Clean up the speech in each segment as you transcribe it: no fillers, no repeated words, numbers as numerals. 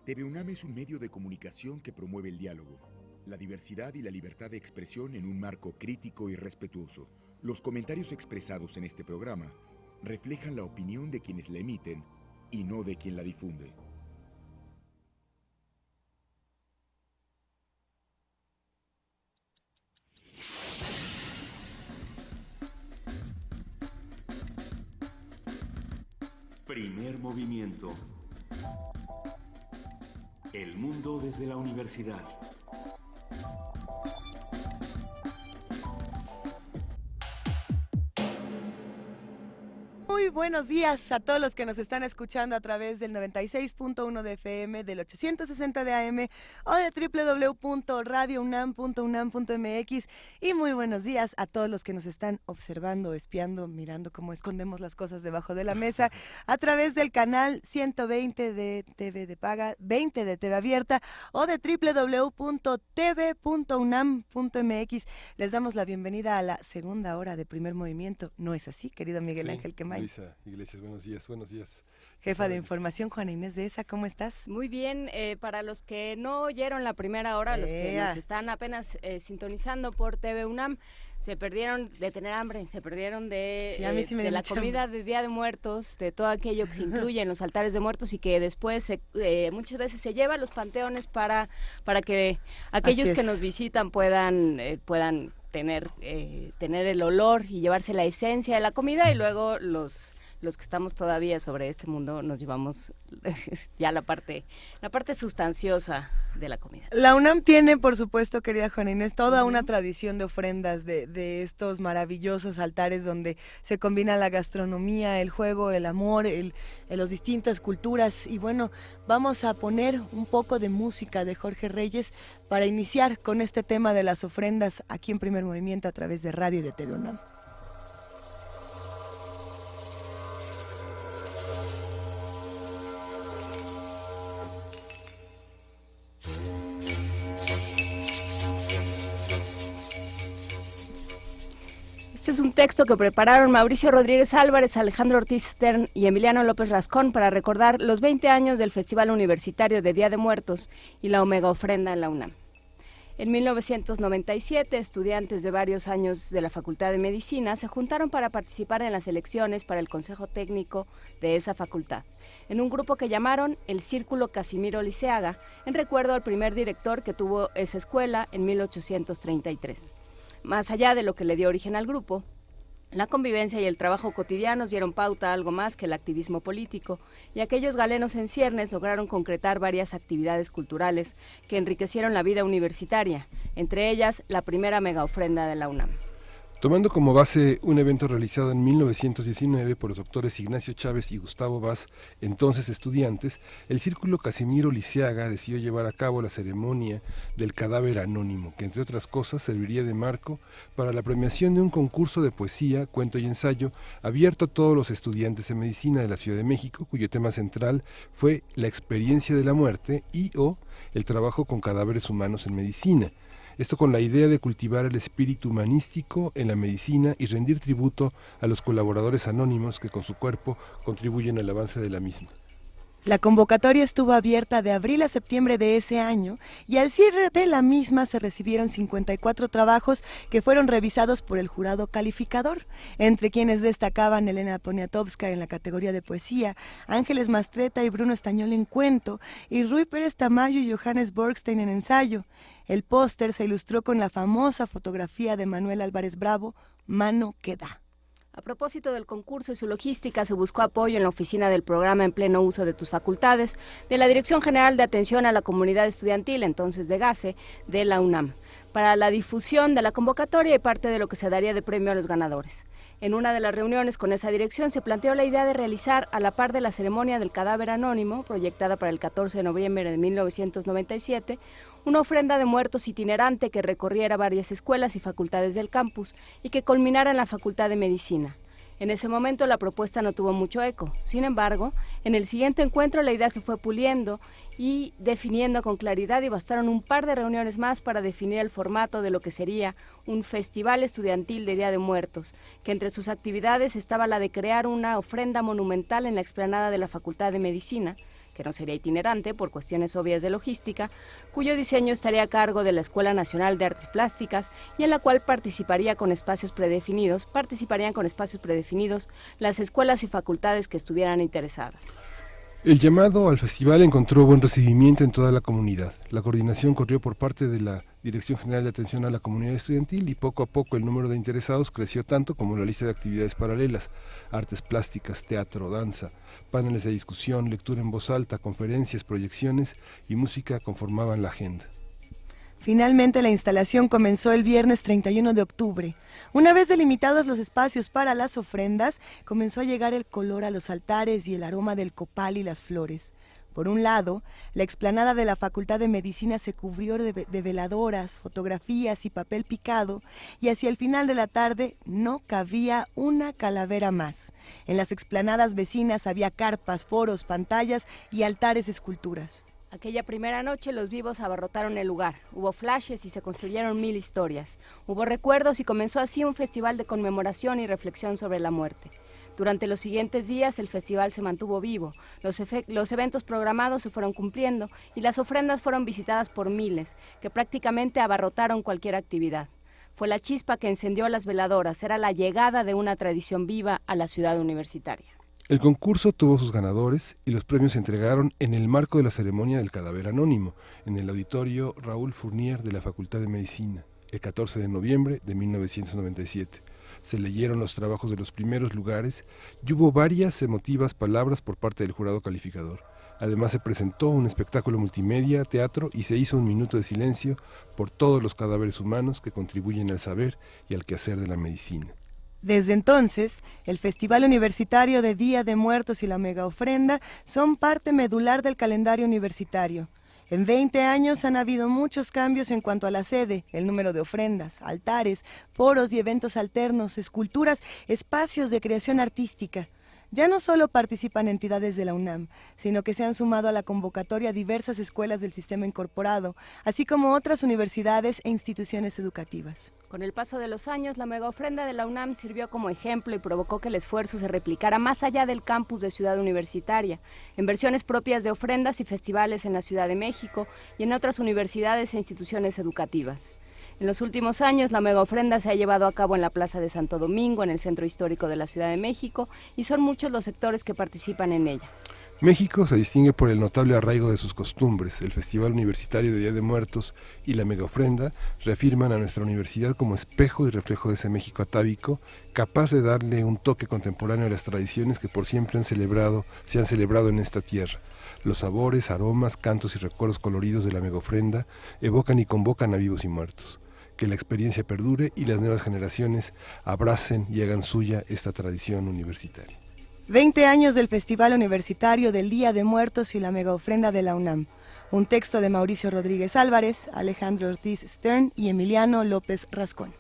TV UNAM es un medio de comunicación que promueve el diálogo, la diversidad y la libertad de expresión en un marco crítico y respetuoso. Los comentarios expresados en este programa reflejan la opinión de quienes la emiten y no de quien la difunde. Primer movimiento. El mundo desde la universidad. Muy buenos días a todos los que nos están escuchando a través del 96.1 de FM, del 860 de AM o de www.radiounam.unam.mx, y muy buenos días a todos los que nos están observando, espiando, mirando cómo escondemos las cosas debajo de la mesa a través del canal 120 de TV de Paga, 20 de TV Abierta o de www.tv.unam.mx. Les damos la bienvenida a la segunda hora de Primer Movimiento. ¿No es así, querido Miguel Ángel Quemain? Luisa Iglesias, buenos días, buenos días. Jefa de información, Juana Inés de ESA, ¿cómo estás? Muy bien, para los que no oyeron la primera hora, los que nos están apenas sintonizando por TV UNAM, se perdieron de tener hambre, se perdieron de la comida de Día de Muertos, de todo aquello que se incluye en los altares de muertos y que después muchas veces se lleva a los panteones para que aquellos que nos visitan puedan tener el olor y llevarse la esencia de la comida, y luego los que estamos todavía sobre este mundo nos llevamos ya la parte sustanciosa de la comida. La UNAM tiene, por supuesto, querida Juana Inés, toda una tradición de ofrendas de estos maravillosos altares donde se combina la gastronomía, el juego, el amor, los distintas culturas. Y bueno, vamos a poner un poco de música de Jorge Reyes para iniciar con este tema de las ofrendas aquí en Primer Movimiento a través de radio y de TV UNAM. Este es un texto que prepararon Mauricio Rodríguez Álvarez, Alejandro Ortiz Stern y Emiliano López Rascón para recordar los 20 años del Festival Universitario de Día de Muertos y la Omega Ofrenda en la UNAM. En 1997, estudiantes de varios años de la Facultad de Medicina se juntaron para participar en las elecciones para el Consejo Técnico de esa facultad, en un grupo que llamaron el Círculo Casimiro Liceaga, en recuerdo al primer director que tuvo esa escuela en 1833. Más allá de lo que le dio origen al grupo, la convivencia y el trabajo cotidianos dieron pauta a algo más que el activismo político, y aquellos galenos en ciernes lograron concretar varias actividades culturales que enriquecieron la vida universitaria, entre ellas la primera mega ofrenda de la UNAM. Tomando como base un evento realizado en 1919 por los doctores Ignacio Chávez y Gustavo Vaz, entonces estudiantes, el Círculo Casimiro Liceaga decidió llevar a cabo la ceremonia del cadáver anónimo, que entre otras cosas serviría de marco para la premiación de un concurso de poesía, cuento y ensayo abierto a todos los estudiantes de medicina de la Ciudad de México, cuyo tema central fue la experiencia de la muerte y/o el trabajo con cadáveres humanos en medicina. Esto con la idea de cultivar el espíritu humanístico en la medicina y rendir tributo a los colaboradores anónimos que con su cuerpo contribuyen al avance de la misma. La convocatoria estuvo abierta de abril a septiembre de ese año, y al cierre de la misma se recibieron 54 trabajos que fueron revisados por el jurado calificador, entre quienes destacaban Elena Poniatowska en la categoría de poesía, Ángeles Mastretta y Bruno Estañol en cuento, y Rui Pérez Tamayo y Johannes Borgstein en ensayo. El póster se ilustró con la famosa fotografía de Manuel Álvarez Bravo, Mano que da. A propósito del concurso y su logística, se buscó apoyo en la oficina del programa En Pleno Uso de Tus Facultades, de la Dirección General de Atención a la Comunidad Estudiantil, entonces de GACE, de la UNAM, para la difusión de la convocatoria y parte de lo que se daría de premio a los ganadores. En una de las reuniones con esa dirección se planteó la idea de realizar, a la par de la ceremonia del cadáver anónimo, proyectada para el 14 de noviembre de 1997, una ofrenda de muertos itinerante que recorriera varias escuelas y facultades del campus y que culminara en la Facultad de Medicina. En ese momento la propuesta no tuvo mucho eco. Sin embargo, en el siguiente encuentro la idea se fue puliendo y definiendo con claridad, y bastaron un par de reuniones más para definir el formato de lo que sería un festival estudiantil de Día de Muertos, que entre sus actividades estaba la de crear una ofrenda monumental en la explanada de la Facultad de Medicina, que no sería itinerante por cuestiones obvias de logística, cuyo diseño estaría a cargo de la Escuela Nacional de Artes Plásticas y en la cual participarían con espacios predefinidos las escuelas y facultades que estuvieran interesadas. El llamado al festival encontró buen recibimiento en toda la comunidad. La coordinación corrió por parte de la Dirección General de Atención a la Comunidad Estudiantil y poco a poco el número de interesados creció tanto como la lista de actividades paralelas: artes plásticas, teatro, danza, paneles de discusión, lectura en voz alta, conferencias, proyecciones y música conformaban la agenda. Finalmente la instalación comenzó el viernes 31 de octubre. Una vez delimitados los espacios para las ofrendas, comenzó a llegar el color a los altares y el aroma del copal y las flores. Por un lado, la explanada de la Facultad de Medicina se cubrió de veladoras, fotografías y papel picado, y hacia el final de la tarde no cabía una calavera más. En las explanadas vecinas había carpas, foros, pantallas y altares esculturas. Aquella primera noche los vivos abarrotaron el lugar, hubo flashes y se construyeron 1000 historias, hubo recuerdos y comenzó así un festival de conmemoración y reflexión sobre la muerte. Durante los siguientes días el festival se mantuvo vivo, los eventos programados se fueron cumpliendo y las ofrendas fueron visitadas por miles, que prácticamente abarrotaron cualquier actividad. Fue la chispa que encendió las veladoras, era la llegada de una tradición viva a la ciudad universitaria. El concurso tuvo sus ganadores y los premios se entregaron en el marco de la ceremonia del cadáver anónimo, en el auditorio Raúl Fournier de la Facultad de Medicina, el 14 de noviembre de 1997. Se leyeron los trabajos de los primeros lugares y hubo varias emotivas palabras por parte del jurado calificador. Además se presentó un espectáculo multimedia, teatro y se hizo un minuto de silencio por todos los cadáveres humanos que contribuyen al saber y al quehacer de la medicina. Desde entonces, el Festival Universitario de Día de Muertos y la Mega Ofrenda son parte medular del calendario universitario. En 20 años han habido muchos cambios en cuanto a la sede, el número de ofrendas, altares, foros y eventos alternos, esculturas, espacios de creación artística. Ya no solo participan entidades de la UNAM, sino que se han sumado a la convocatoria diversas escuelas del sistema incorporado, así como otras universidades e instituciones educativas. Con el paso de los años, la mega ofrenda de la UNAM sirvió como ejemplo y provocó que el esfuerzo se replicara más allá del campus de Ciudad Universitaria, en versiones propias de ofrendas y festivales en la Ciudad de México y en otras universidades e instituciones educativas. En los últimos años, la mega ofrenda se ha llevado a cabo en la Plaza de Santo Domingo, en el Centro Histórico de la Ciudad de México, y son muchos los sectores que participan en ella. México se distingue por el notable arraigo de sus costumbres. El Festival Universitario de Día de Muertos y la Mega Ofrenda reafirman a nuestra universidad como espejo y reflejo de ese México atávico, capaz de darle un toque contemporáneo a las tradiciones que por siempre se han celebrado en esta tierra. Los sabores, aromas, cantos y recuerdos coloridos de la Mega Ofrenda evocan y convocan a vivos y muertos. Que la experiencia perdure y las nuevas generaciones abracen y hagan suya esta tradición universitaria. 20 años del Festival Universitario del Día de Muertos y la Mega Ofrenda de la UNAM. Un texto de Mauricio Rodríguez Álvarez, Alejandro Ortiz Stern y Emiliano López Rascón.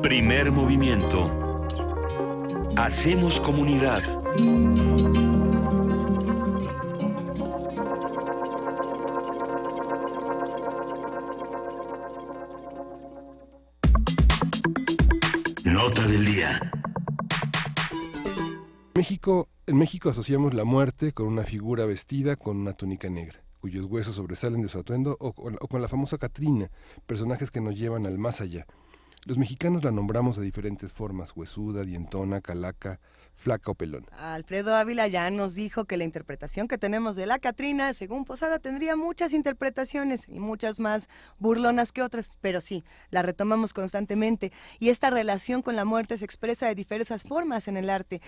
Primer movimiento. Hacemos comunidad. Nota del día. En México asociamos la muerte con una figura vestida con una túnica negra, cuyos huesos sobresalen de su atuendo, o con la famosa Catrina, personajes que nos llevan al más allá. Los mexicanos la nombramos de diferentes formas: huesuda, dientona, calaca, flaca o pelona. Alfredo Ávila ya nos dijo que la interpretación que tenemos de la Catrina, según Posada, tendría muchas interpretaciones y muchas más burlonas que otras, pero sí, la retomamos constantemente, y esta relación con la muerte se expresa de diversas formas en el arte,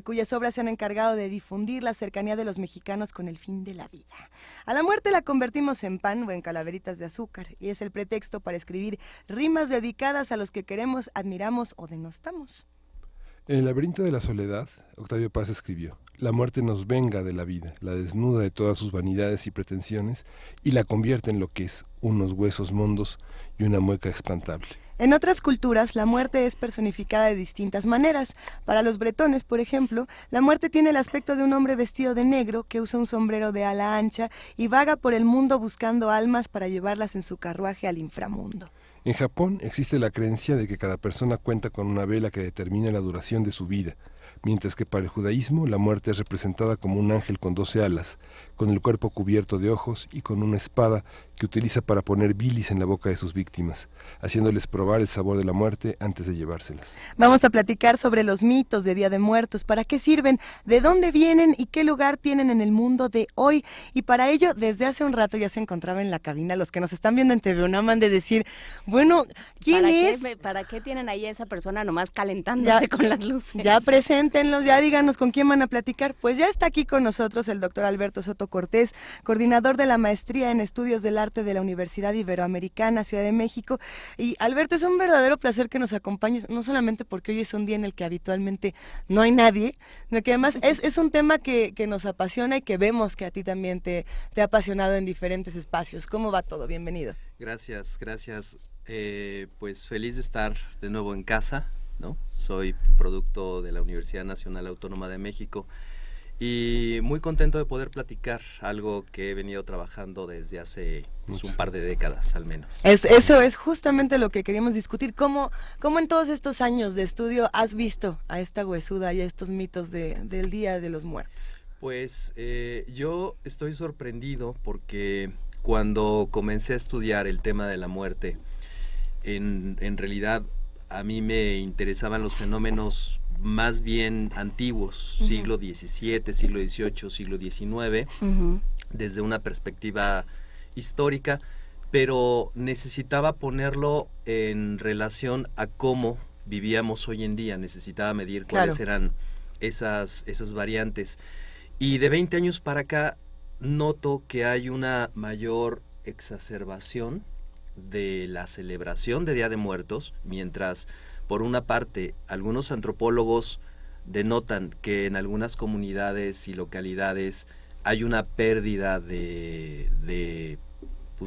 cuyas obras se han encargado de difundir la cercanía de los mexicanos con el fin de la vida. A la muerte la convertimos en pan o en calaveritas de azúcar, y es el pretexto para escribir rimas dedicadas a los que queremos, admiramos o denostamos. En el laberinto de la soledad, Octavio Paz escribió: la muerte nos venga de la vida, la desnuda de todas sus vanidades y pretensiones y la convierte en lo que es, unos huesos mondos y una mueca espantable. En otras culturas, la muerte es personificada de distintas maneras. Para los bretones, por ejemplo, la muerte tiene el aspecto de un hombre vestido de negro que usa un sombrero de ala ancha y vaga por el mundo buscando almas para llevarlas en su carruaje al inframundo. En Japón existe la creencia de que cada persona cuenta con una vela que determina la duración de su vida, mientras que para el judaísmo la muerte es representada como un ángel con 12 alas, con el cuerpo cubierto de ojos y con una espada que utiliza para poner bilis en la boca de sus víctimas, haciéndoles probar el sabor de la muerte antes de llevárselas. Vamos a platicar sobre los mitos de Día de Muertos, para qué sirven, de dónde vienen y qué lugar tienen en el mundo de hoy. Y para ello, desde hace un rato ya se encontraba en la cabina los que nos están viendo en TV UNAM han de decir, bueno, ¿quién es? ¿Para qué tienen ahí a esa persona nomás calentándose con las luces? Ya preséntenlos, ya díganos con quién van a platicar. Pues ya está aquí con nosotros el doctor Alberto Soto Cortés, coordinador de la Maestría en Estudios del Arte de la Universidad Iberoamericana, Ciudad de México. Y Alberto, es un verdadero placer que nos acompañes, no solamente porque hoy es un día en el que habitualmente no hay nadie, sino que además es un tema que nos apasiona y que vemos que a ti también te ha apasionado en diferentes espacios. ¿Cómo va todo? Bienvenido. Gracias. Pues feliz de estar de nuevo en casa, ¿no? Soy producto de la Universidad Nacional Autónoma de México y muy contento de poder platicar algo que he venido trabajando desde hace un par de décadas al menos. Eso es justamente lo que queríamos discutir. ¿Cómo en todos estos años de estudio has visto a esta huesuda y a estos mitos del Día de los Muertos? Pues yo estoy sorprendido porque cuando comencé a estudiar el tema de la muerte, en realidad a mí me interesaban los fenómenos más bien antiguos, siglo XVII, siglo XVIII, siglo XIX, desde una perspectiva histórica, pero necesitaba ponerlo en relación a cómo vivíamos hoy en día, necesitaba medir cuáles eran esas variantes. Y de 20 años para acá noto que hay una mayor exacerbación de la celebración de Día de Muertos, mientras por una parte algunos antropólogos denotan que en algunas comunidades y localidades hay una pérdida de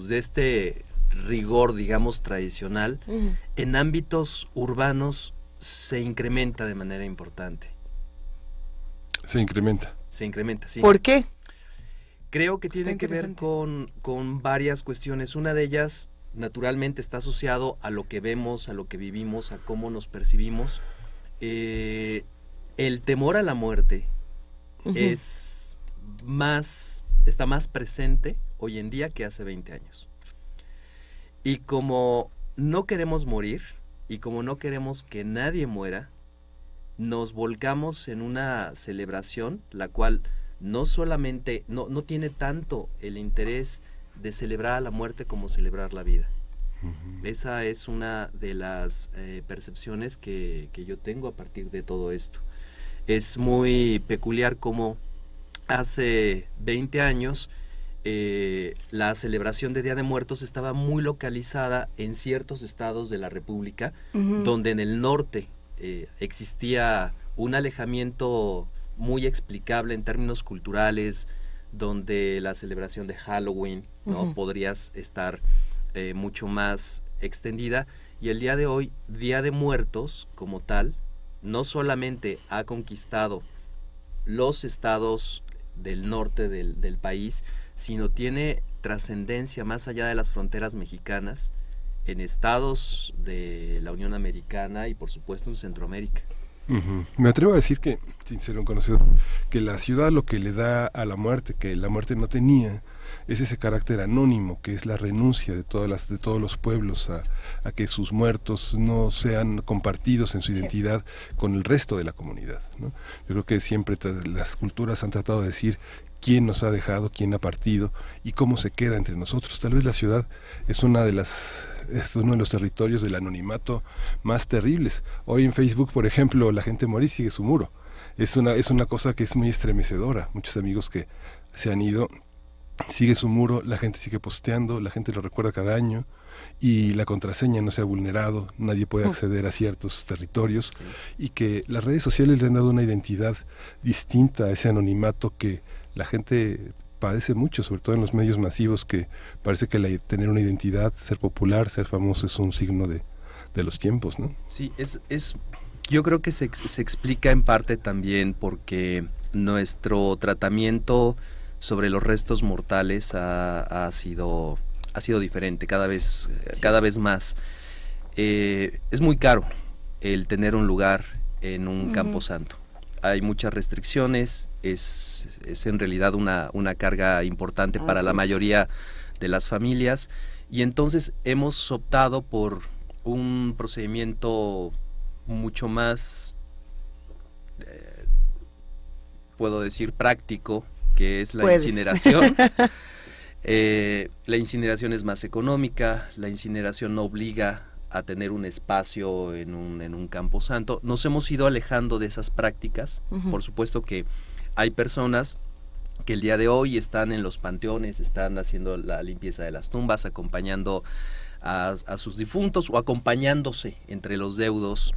este rigor, digamos, tradicional, en ámbitos urbanos se incrementa de manera importante. Se incrementa, sí. ¿Por qué? Creo que tiene que ver con varias cuestiones. Una de ellas, naturalmente, está asociado a lo que vemos, a lo que vivimos, a cómo nos percibimos. El temor a la muerte está más presente hoy en día que hace 20 años. Y como no queremos morir, y como no queremos que nadie muera, nos volcamos en una celebración, la cual no solamente, no tiene tanto el interés de celebrar a la muerte como celebrar la vida. Esa es una de las percepciones que yo tengo a partir de todo esto. Es muy peculiar como hace 20 años la celebración de Día de Muertos estaba muy localizada en ciertos estados de la República, donde en el norte existía un alejamiento muy explicable en términos culturales, donde la celebración de Halloween, ¿no? Podrías estar mucho más extendida, y el día de hoy, Día de Muertos como tal, no solamente ha conquistado los estados del norte del país, sino tiene trascendencia más allá de las fronteras mexicanas, en estados de la Unión Americana y por supuesto en Centroamérica. Me atrevo a decir que, sin ser un conocedor, que la ciudad lo que le da a la muerte, que la muerte no tenía, es ese carácter anónimo, que es la renuncia de todos los pueblos a que sus muertos no sean compartidos en su identidad con el resto de la comunidad, ¿no? Yo creo que siempre las culturas han tratado de decir quién nos ha dejado, quién ha partido y cómo se queda entre nosotros. Tal vez la ciudad es uno de los territorios del anonimato más terribles. Hoy en Facebook, por ejemplo, la gente muere y sigue su muro. Es una cosa que es muy estremecedora. Muchos amigos que se han ido, sigue su muro, la gente sigue posteando, la gente lo recuerda cada año. y la contraseña no se ha vulnerado, nadie puede acceder a ciertos territorios, Sí. y que las redes sociales le han dado una identidad distinta a ese anonimato que la gente padece mucho, sobre todo en los medios masivos, que parece que tener una identidad, ser popular, ser famoso es un signo de los tiempos, ¿no? Sí, yo creo que se explica en parte también porque nuestro tratamiento sobre los restos mortales ha sido diferente cada vez más. Es muy caro el tener un lugar en un camposanto. Hay muchas restricciones, es en realidad una carga importante para la mayoría de las familias, y entonces hemos optado por un procedimiento mucho más, puedo decir, práctico, que es la incineración. La incineración es más económica, la incineración no obliga a tener un espacio en un camposanto. Nos hemos ido alejando de esas prácticas. Por supuesto que hay personas que el día de hoy están en los panteones, están haciendo la limpieza de las tumbas, acompañando a sus difuntos o acompañándose entre los deudos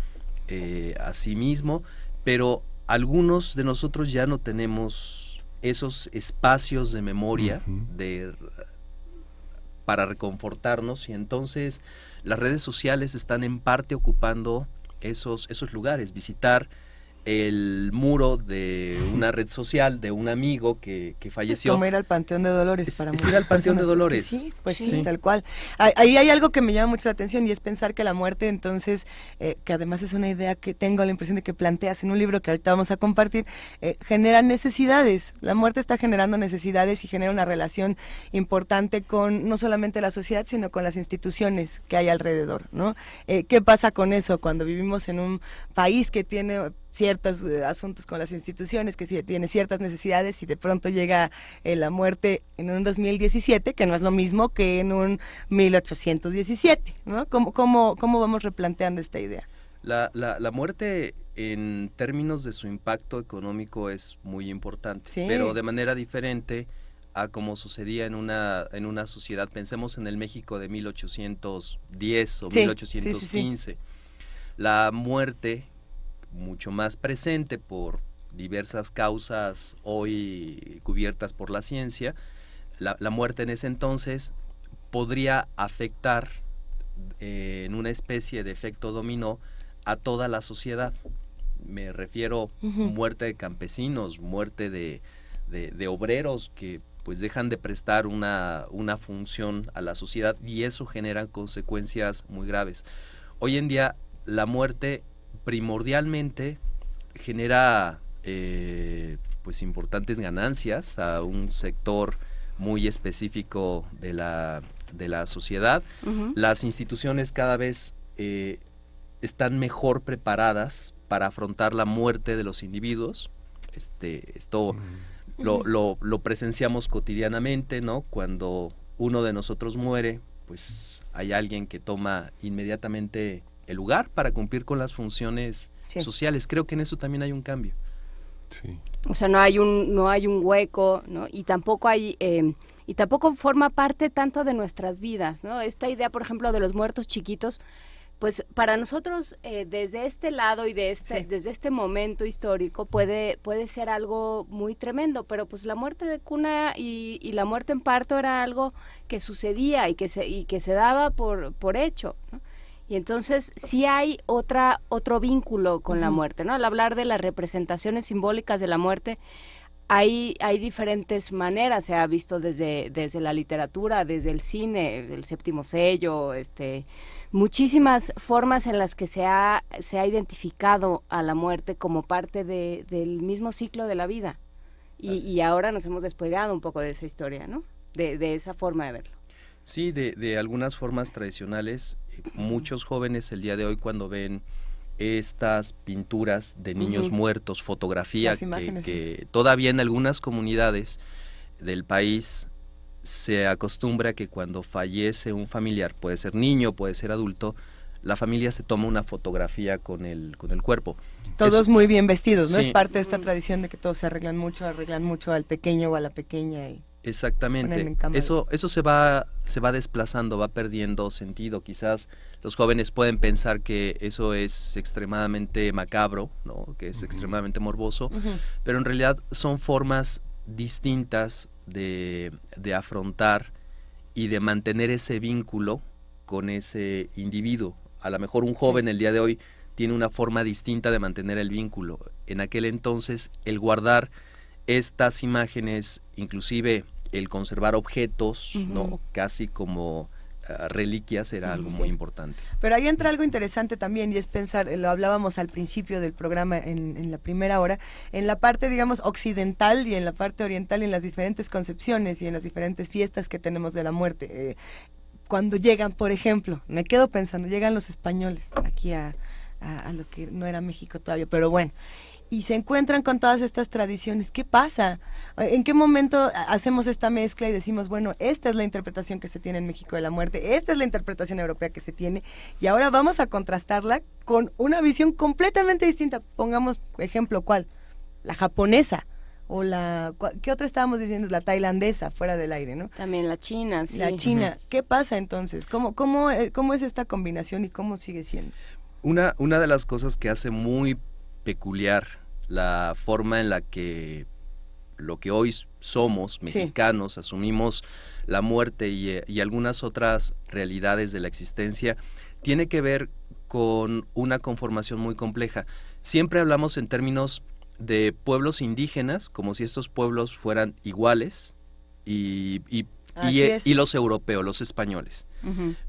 a sí mismo, pero algunos de nosotros ya no tenemos esos espacios de memoria para reconfortarnos, y entonces las redes sociales están en parte ocupando esos lugares. Visitar el muro de una red social de un amigo que falleció. Es como ir al Panteón de Dolores para ir al Panteón de Dolores. Sí, pues sí, tal cual. Ahí hay algo que me llama mucho la atención, y es pensar que la muerte, entonces, que además es una idea que tengo la impresión de que planteas en un libro que ahorita vamos a compartir, genera necesidades. La muerte está generando necesidades y genera una relación importante con no solamente la sociedad, sino con las instituciones que hay alrededor, ¿no? ¿Qué pasa con eso cuando vivimos en un país que tiene ciertos asuntos con las instituciones, que tiene ciertas necesidades, y de pronto llega la muerte en un 2017, que no es lo mismo que en un 1817, ¿no? ¿Cómo vamos replanteando esta idea? La muerte, en términos de su impacto económico, es muy importante, sí, pero de manera diferente a como sucedía en una sociedad. Pensemos en el México de 1810 o 1815. Sí. La muerte, mucho más presente por diversas causas hoy cubiertas por la ciencia, la muerte en ese entonces podría afectar en una especie de efecto dominó a toda la sociedad. Me refiero muerte de campesinos, muerte de obreros que pues dejan de prestar una función a la sociedad, y eso genera consecuencias muy graves. Hoy en día la muerte primordialmente genera pues importantes ganancias a un sector muy específico de la sociedad. Las instituciones cada vez están mejor preparadas para afrontar la muerte de los individuos. Esto lo presenciamos cotidianamente, ¿no? Cuando uno de nosotros muere, pues hay alguien que toma inmediatamente el lugar para cumplir con las funciones sociales. Creo que en eso también hay un cambio. Sí. O sea, no hay un hueco, ¿no? Y tampoco hay y tampoco forma parte tanto de nuestras vidas, ¿no? Esta idea, por ejemplo, de los muertos chiquitos, pues para nosotros desde este lado y desde este momento histórico puede ser algo muy tremendo, pero pues la muerte de cuna y la muerte en parto era algo que sucedía y que se daba por hecho, ¿no? Y entonces sí hay otro vínculo con la muerte, ¿no? Al hablar de las representaciones simbólicas de la muerte, hay diferentes maneras. Se ha visto desde la literatura, desde el cine, el séptimo sello, muchísimas formas en las que se ha identificado a la muerte como parte del mismo ciclo de la vida. Y ahora nos hemos despegado un poco de esa historia, ¿no? De esa forma de verlo. Sí, de algunas formas tradicionales. Muchos jóvenes el día de hoy, cuando ven estas pinturas de niños muertos, fotografía que todavía en algunas comunidades del país se acostumbra que cuando fallece un familiar, puede ser niño, puede ser adulto, la familia se toma una fotografía con el cuerpo. Todos muy bien vestidos, ¿no? Sí. Es parte de esta tradición de que todos se arreglan mucho al pequeño o a la pequeña. Exactamente. Eso se va desplazando, va perdiendo sentido. Quizás los jóvenes pueden pensar que eso es extremadamente macabro, ¿no? Que es extremadamente morboso, pero en realidad son formas distintas de afrontar y de mantener ese vínculo con ese individuo. A lo mejor un joven el día de hoy tiene una forma distinta de mantener el vínculo. En aquel entonces, el guardar estas imágenes, inclusive el conservar objetos, ¿no? Casi como reliquias, era algo muy importante. Pero ahí entra algo interesante también, y es pensar, lo hablábamos al principio del programa en la primera hora, en la parte, digamos, occidental y en la parte oriental, en las diferentes concepciones y en las diferentes fiestas que tenemos de la muerte. Cuando llegan, por ejemplo, me quedo pensando, llegan los españoles aquí a lo que no era México todavía, pero bueno, y se encuentran con todas estas tradiciones. ¿Qué pasa? ¿En qué momento hacemos esta mezcla y decimos, bueno, esta es la interpretación que se tiene en México de la muerte, esta es la interpretación europea que se tiene, y ahora vamos a contrastarla con una visión completamente distinta? Pongamos ejemplo, ¿cuál? La japonesa, o ¿qué otra estábamos diciendo? La tailandesa, fuera del aire, ¿no? También la china, sí. La china. ¿Qué pasa entonces? ¿Cómo es esta combinación y cómo sigue siendo? Una de las cosas que hace muy peculiar la forma en la que lo que hoy somos, mexicanos, asumimos la muerte y algunas otras realidades de la existencia, tiene que ver con una conformación muy compleja. Siempre hablamos en términos de pueblos indígenas, como si estos pueblos fueran iguales, y los europeos, los españoles.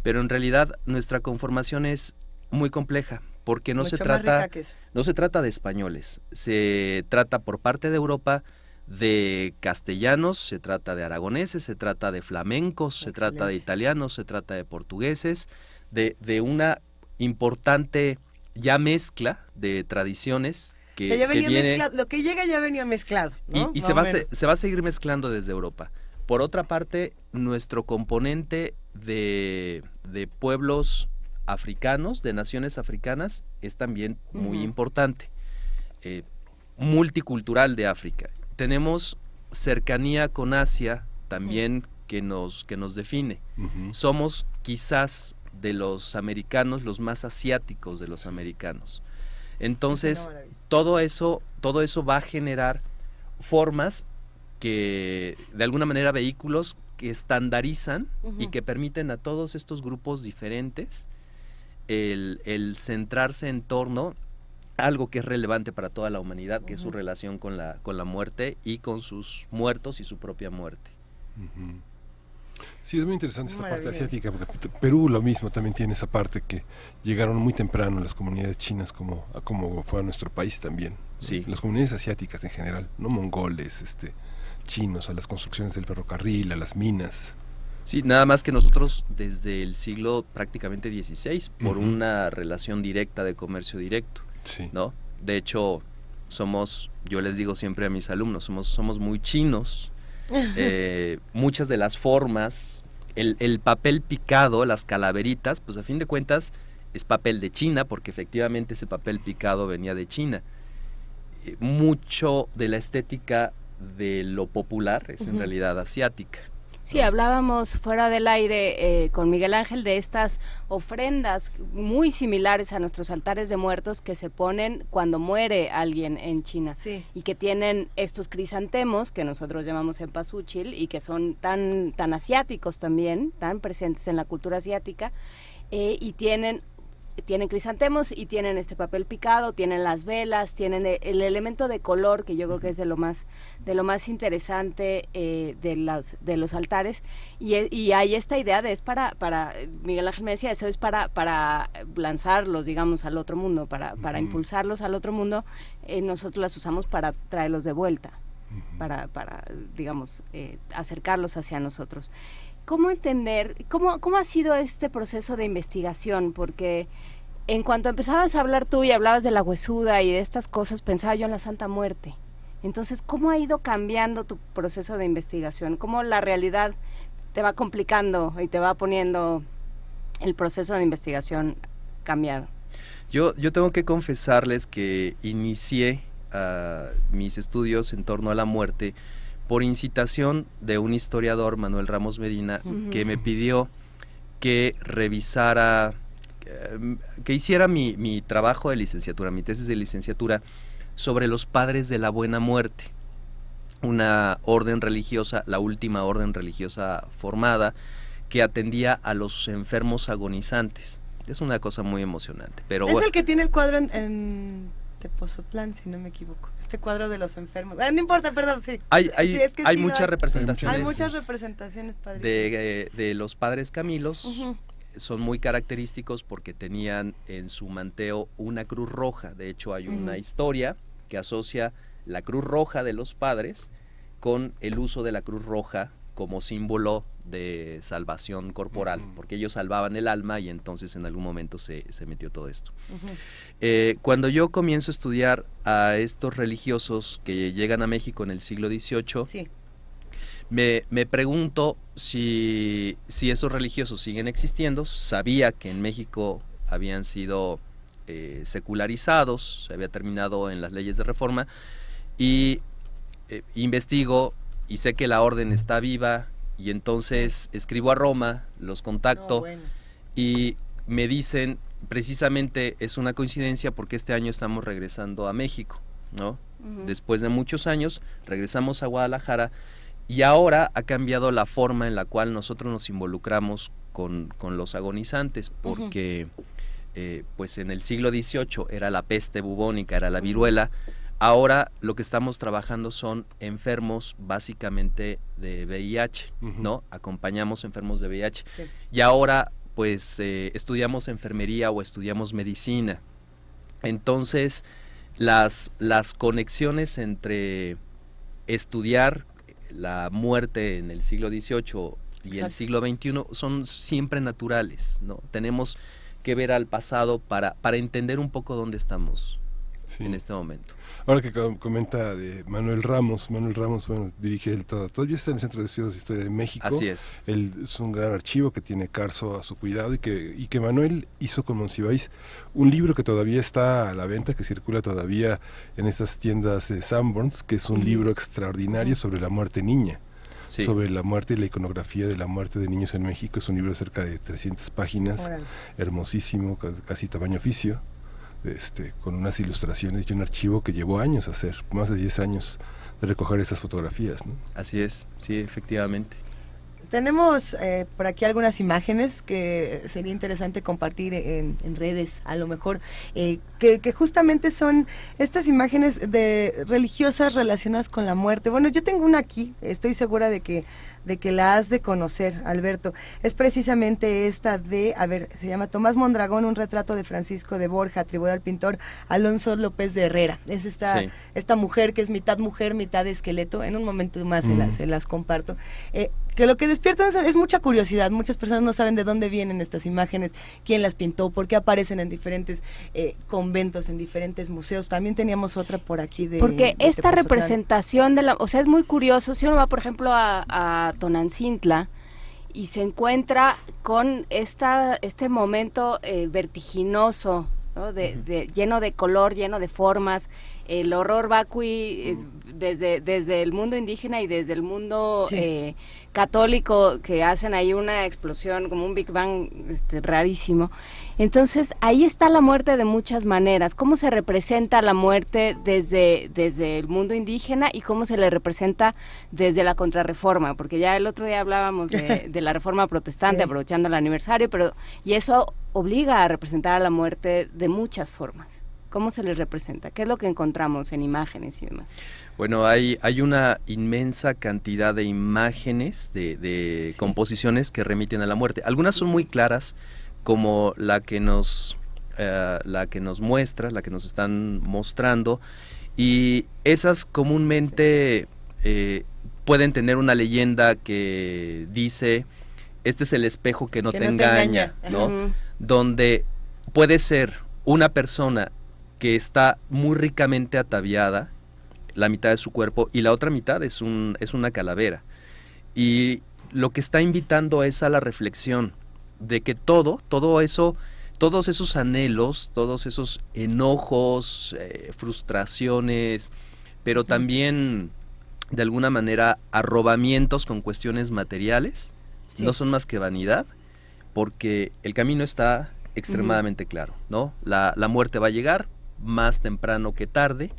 Pero en realidad nuestra conformación es muy compleja, porque no se trata de españoles, se trata por parte de Europa de castellanos, se trata de aragoneses, se trata de flamencos, se trata de italianos, se trata de portugueses, de una importante ya mezcla de tradiciones que viene, lo que llega ya venía mezclado, ¿no? Y se va a seguir mezclando desde Europa. Por otra parte, nuestro componente de pueblos africanos, de naciones africanas, es también muy importante, multicultural de África. Tenemos cercanía con Asia también que nos define. Somos quizás de los americanos los más asiáticos de los americanos. Entonces, todo eso va a generar formas que, de alguna manera, vehículos que estandarizan y que permiten a todos estos grupos diferentes el centrarse en torno a algo que es relevante para toda la humanidad, que es su relación con la muerte y con sus muertos y su propia muerte. Sí, es muy interesante esta parte asiática, porque Perú lo mismo, también tiene esa parte que llegaron muy temprano las comunidades chinas como fue a nuestro país también. Sí. Las comunidades asiáticas en general, no mongoles, chinos, a las construcciones del ferrocarril, a las minas. Sí, nada más que nosotros desde el siglo prácticamente XVI, por una relación directa de comercio directo, ¿no? De hecho, yo les digo siempre a mis alumnos, somos muy chinos. Muchas de las formas, el papel picado, las calaveritas, pues a fin de cuentas es papel de China, porque efectivamente ese papel picado venía de China. Mucho de la estética de lo popular es en realidad asiática. Sí, hablábamos fuera del aire con Miguel Ángel de estas ofrendas muy similares a nuestros altares de muertos que se ponen cuando muere alguien en China, y que tienen estos crisantemos que nosotros llamamos cempasúchil y que son tan asiáticos también, tan presentes en la cultura asiática, y tienen crisantemos y tienen este papel picado, tienen las velas, tienen el elemento de color, que yo creo que es de lo más interesante de los altares, y hay esta idea de es para Miguel Ángel me decía, eso es para lanzarlos, digamos, al otro mundo, para impulsarlos al otro mundo. Nosotros las usamos para traerlos de vuelta, para digamos, acercarlos hacia nosotros. ¿Cómo entender, cómo ha sido este proceso de investigación? Porque en cuanto empezabas a hablar tú y hablabas de la huesuda y de estas cosas, pensaba yo en la Santa Muerte. Entonces, ¿cómo ha ido cambiando tu proceso de investigación? ¿Cómo la realidad te va complicando y te va poniendo el proceso de investigación cambiado? Yo tengo que confesarles que inicié mis estudios en torno a la muerte por incitación de un historiador, Manuel Ramos Medina, que me pidió que revisara, que hiciera mi trabajo de licenciatura, mi tesis de licenciatura, sobre los padres de la buena muerte, una orden religiosa, la última orden religiosa formada, que atendía a los enfermos agonizantes. Es una cosa muy emocionante. Pero es bueno, el que tiene el cuadro en Tepozotlán, si no me equivoco. Este cuadro de los enfermos. No importa, perdón, sí. Hay Sí, muchas representaciones. Hay muchas representaciones, padrísimas. de los padres Camilos. Son muy característicos porque tenían en su manteo una cruz roja. De hecho, hay una historia que asocia la cruz roja de los padres con el uso de la cruz roja como símbolo de salvación corporal, porque ellos salvaban el alma y entonces en algún momento se metió todo esto. Cuando yo comienzo a estudiar a estos religiosos que llegan a México en el siglo XVIII, sí, me pregunto si esos religiosos siguen existiendo. Sabía que en México habían sido secularizados, se había terminado en las leyes de reforma, y investigo y sé que la orden está viva, y entonces escribo a Roma, los contacto, y me dicen, precisamente es una coincidencia porque este año estamos regresando a México, ¿no? Después de muchos años regresamos a Guadalajara, y ahora ha cambiado la forma en la cual nosotros nos involucramos con los agonizantes, porque pues en el siglo XVIII era la peste bubónica, era la viruela. Ahora lo que estamos trabajando son enfermos básicamente de VIH, ¿no? Acompañamos enfermos de VIH. Sí. Y ahora pues estudiamos enfermería o estudiamos medicina. Entonces las conexiones entre estudiar la muerte en el siglo XVIII y el siglo XXI son siempre naturales, ¿no? Tenemos que ver al pasado para entender un poco dónde estamos en este momento. Ahora que comenta de Manuel Ramos, bueno, dirige todavía está en el Centro de Estudios de Historia de México. Así es. Él es un gran archivo que tiene Carso a su cuidado y que Manuel hizo con Monsiváis un libro que todavía está a la venta, que circula todavía en estas tiendas de Sanborns, que es un libro extraordinario sobre la muerte niña. Sí. Sobre la muerte y la iconografía de la muerte de niños en México. Es un libro de cerca de 300 páginas, hermosísimo, casi tamaño oficio. Con unas ilustraciones y un archivo que llevó años hacer, más de 10 años de recoger esas fotografías, ¿no? Así es, sí, efectivamente. Tenemos por aquí algunas imágenes que sería interesante compartir en redes, a lo mejor, que justamente son estas imágenes de religiosas relacionadas con la muerte. Bueno, yo tengo una aquí, estoy segura de que la has de conocer, Alberto. Es precisamente esta se llama Tomás Mondragón, un retrato de Francisco de Borja, atribuido al pintor Alonso López de Herrera. Es esta mujer que es mitad mujer, mitad esqueleto. En un momento más se las comparto. Que lo que despiertan es mucha curiosidad. Muchas personas no saben de dónde vienen estas imágenes, quién las pintó, por qué aparecen en diferentes conventos, en diferentes museos. También teníamos otra por aquí porque esta representación o sea, es muy curioso. Si uno va, por ejemplo, a Tonancintla y se encuentra con este momento vertiginoso, ¿no? Lleno de color, lleno de formas, el horror vacui desde el mundo indígena y desde el mundo católico, que hacen ahí una explosión como un Big Bang rarísimo. Entonces ahí está la muerte de muchas maneras. ¿Cómo se representa la muerte desde el mundo indígena y cómo se le representa desde la contrarreforma? Porque ya el otro día hablábamos de la reforma protestante, aprovechando el aniversario, y eso obliga a representar a la muerte de muchas formas. ¿Cómo se les representa? ¿Qué es lo que encontramos en imágenes y demás? Bueno, hay una inmensa cantidad de imágenes, de composiciones que remiten a la muerte. Algunas son muy claras, como la que nos muestra, la que nos están mostrando, y esas comúnmente pueden tener una leyenda que dice, este es el espejo que no te engaña, ¿no? Donde puede ser una persona que está muy ricamente ataviada, la mitad de su cuerpo, y la otra mitad es una calavera. Y lo que está invitando es a la reflexión de que todo eso, todos esos anhelos, todos esos enojos, frustraciones, pero también de alguna manera arrobamientos con cuestiones materiales, no son más que vanidad, porque el camino está extremadamente claro, ¿no? La muerte va a llegar más temprano que tarde,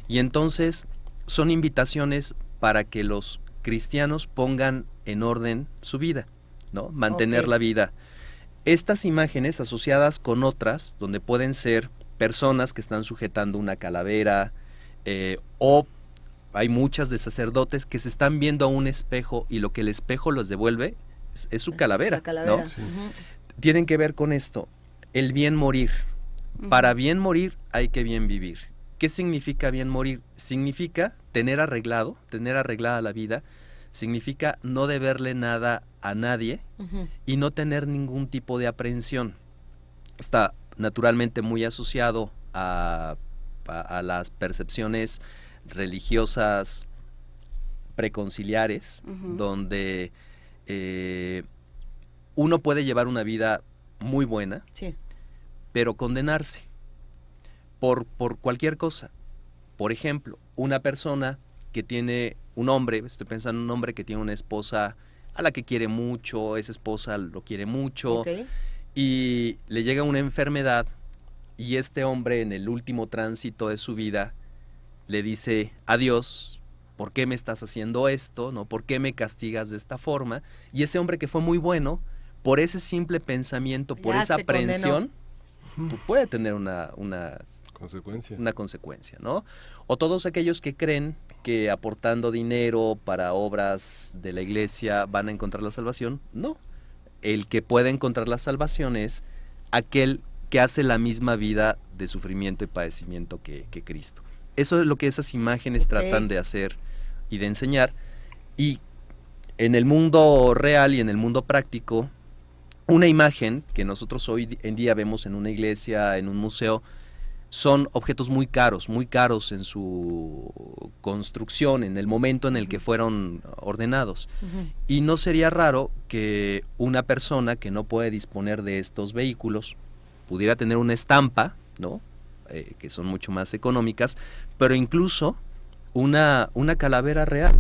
y entonces son invitaciones para que los cristianos pongan en orden su vida, ¿no? Mantener la vida. Estas imágenes asociadas con otras, donde pueden ser personas que están sujetando una calavera, o hay muchas de sacerdotes que se están viendo a un espejo y lo que el espejo los devuelve es su calavera, ¿no? Tienen que ver con esto, el bien morir. Para bien morir hay que bien vivir. ¿Qué significa bien morir? Significa tener arreglada la vida, significa no deberle nada a nadie y no tener ningún tipo de aprehensión. Está naturalmente muy asociado a las percepciones religiosas preconciliares, donde uno puede llevar una vida muy buena, pero condenarse por cualquier cosa. Por ejemplo, una persona que tiene un hombre, estoy pensando en un hombre que tiene una esposa a la que quiere mucho, esa esposa lo quiere mucho, y le llega una enfermedad, y este hombre en el último tránsito de su vida le dice: adiós, ¿por qué me estás haciendo esto? ¿No? ¿Por qué me castigas de esta forma? Y ese hombre que fue muy bueno, por ese simple pensamiento, por esa aprehensión, puede tener una consecuencia, ¿no? O todos aquellos que creen que aportando dinero para obras de la iglesia van a encontrar la salvación, no. El que puede encontrar la salvación es aquel que hace la misma vida de sufrimiento y padecimiento que Cristo. Eso es lo que esas imágenes tratan de hacer y de enseñar. Y en el mundo real y en el mundo práctico, una imagen que nosotros hoy en día vemos en una iglesia, en un museo, son objetos muy caros en su construcción, en el momento en el que fueron ordenados. Y no sería raro que una persona que no puede disponer de estos vehículos pudiera tener una estampa, ¿no? Que son mucho más económicas, pero incluso una calavera real.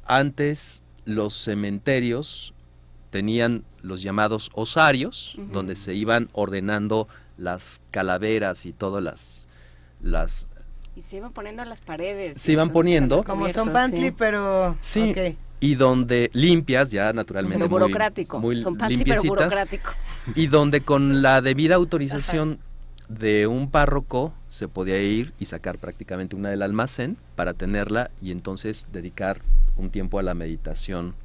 Antes los cementerios tenían los llamados osarios, donde se iban ordenando las calaveras y todas las y se iban poniendo en las paredes. Se iban poniendo. Como Zompantli, pero... Sí, y donde limpias, ya naturalmente pero burocrático. muy Zompantli, pero burocrático. Y donde con la debida autorización de un párroco se podía ir y sacar prácticamente una del almacén para tenerla y entonces dedicar un tiempo a la meditación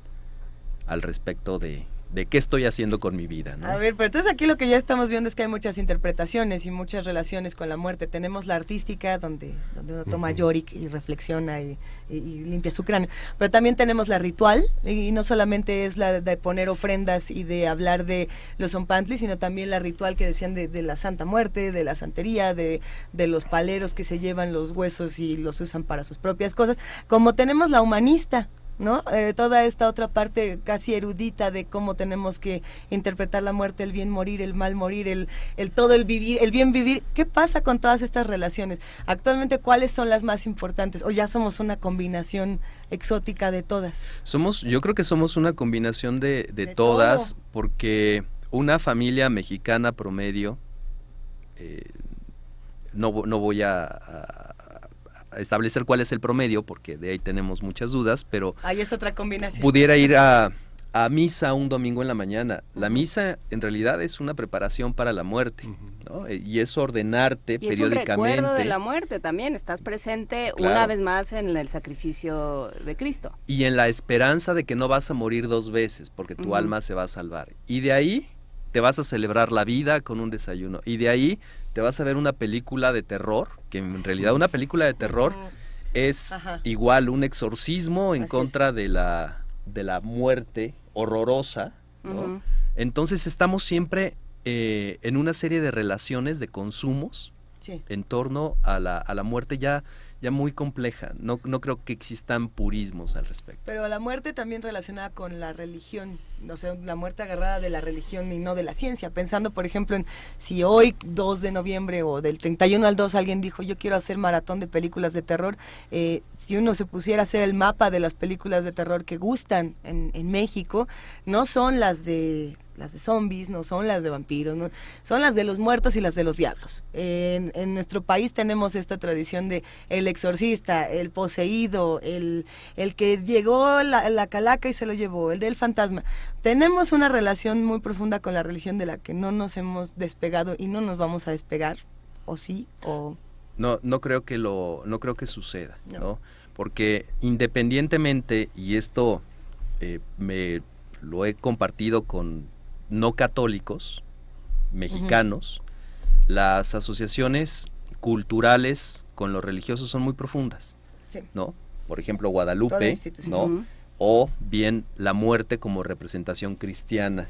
al respecto de qué estoy haciendo con mi vida, ¿no? A ver, pero entonces aquí lo que ya estamos viendo es que hay muchas interpretaciones y muchas relaciones con la muerte. Tenemos la artística, donde uno toma Yorick y reflexiona y limpia su cráneo, pero también tenemos la ritual, y no solamente es la de poner ofrendas y de hablar de los Zompantli, sino también la ritual que decían de la Santa Muerte, de la santería, de los paleros que se llevan los huesos y los usan para sus propias cosas, como tenemos la humanista, ¿no? Toda esta otra parte casi erudita de cómo tenemos que interpretar la muerte, el bien morir, el mal morir, el todo, el vivir, el bien vivir. ¿Qué pasa con todas estas relaciones? Actualmente, ¿cuáles son las más importantes? ¿O ya somos una combinación exótica de todas? Yo creo que somos una combinación de todas, todo. Porque una familia mexicana promedio, no voy a establecer cuál es el promedio, porque de ahí tenemos muchas dudas, pero ahí es otra combinación. Pudiera ir a misa un domingo en la mañana. La misa en realidad es una preparación para la muerte, ¿no? Y es ordenarte periódicamente. Y es un recuerdo de la muerte también, estás presente una vez más en el sacrificio de Cristo. Y en la esperanza de que no vas a morir dos veces, porque tu alma se va a salvar. Y de ahí te vas a celebrar la vida con un desayuno. Y de ahí te vas a ver una película de terror, que en realidad una película de terror es igual un exorcismo en contra de la muerte horrorosa, ¿no? Entonces estamos siempre en una serie de relaciones, de consumos, en torno a la muerte. Ya ya muy compleja. No creo que existan purismos al respecto. Pero la muerte también relacionada con la religión, o sea, la muerte agarrada de la religión y no de la ciencia. Pensando, por ejemplo, en si hoy, 2 de noviembre o del 31 al 2, alguien dijo, yo quiero hacer maratón de películas de terror, si uno se pusiera a hacer el mapa de las películas de terror que gustan en México, no son las de zombies, no son las de vampiros, no, son las de los muertos y las de los diablos. En nuestro país tenemos esta tradición de el exorcista, el poseído, el que llegó la calaca y se lo llevó, el del fantasma. Tenemos una relación muy profunda con la religión de la que no nos hemos despegado y no nos vamos a despegar, o sí, o... No creo que suceda, ¿no? Porque independientemente, y esto me lo he compartido con no católicos mexicanos, las asociaciones culturales con los religiosos son muy profundas, sí, ¿no? Por ejemplo, Guadalupe, ¿no? O bien la muerte como representación cristiana.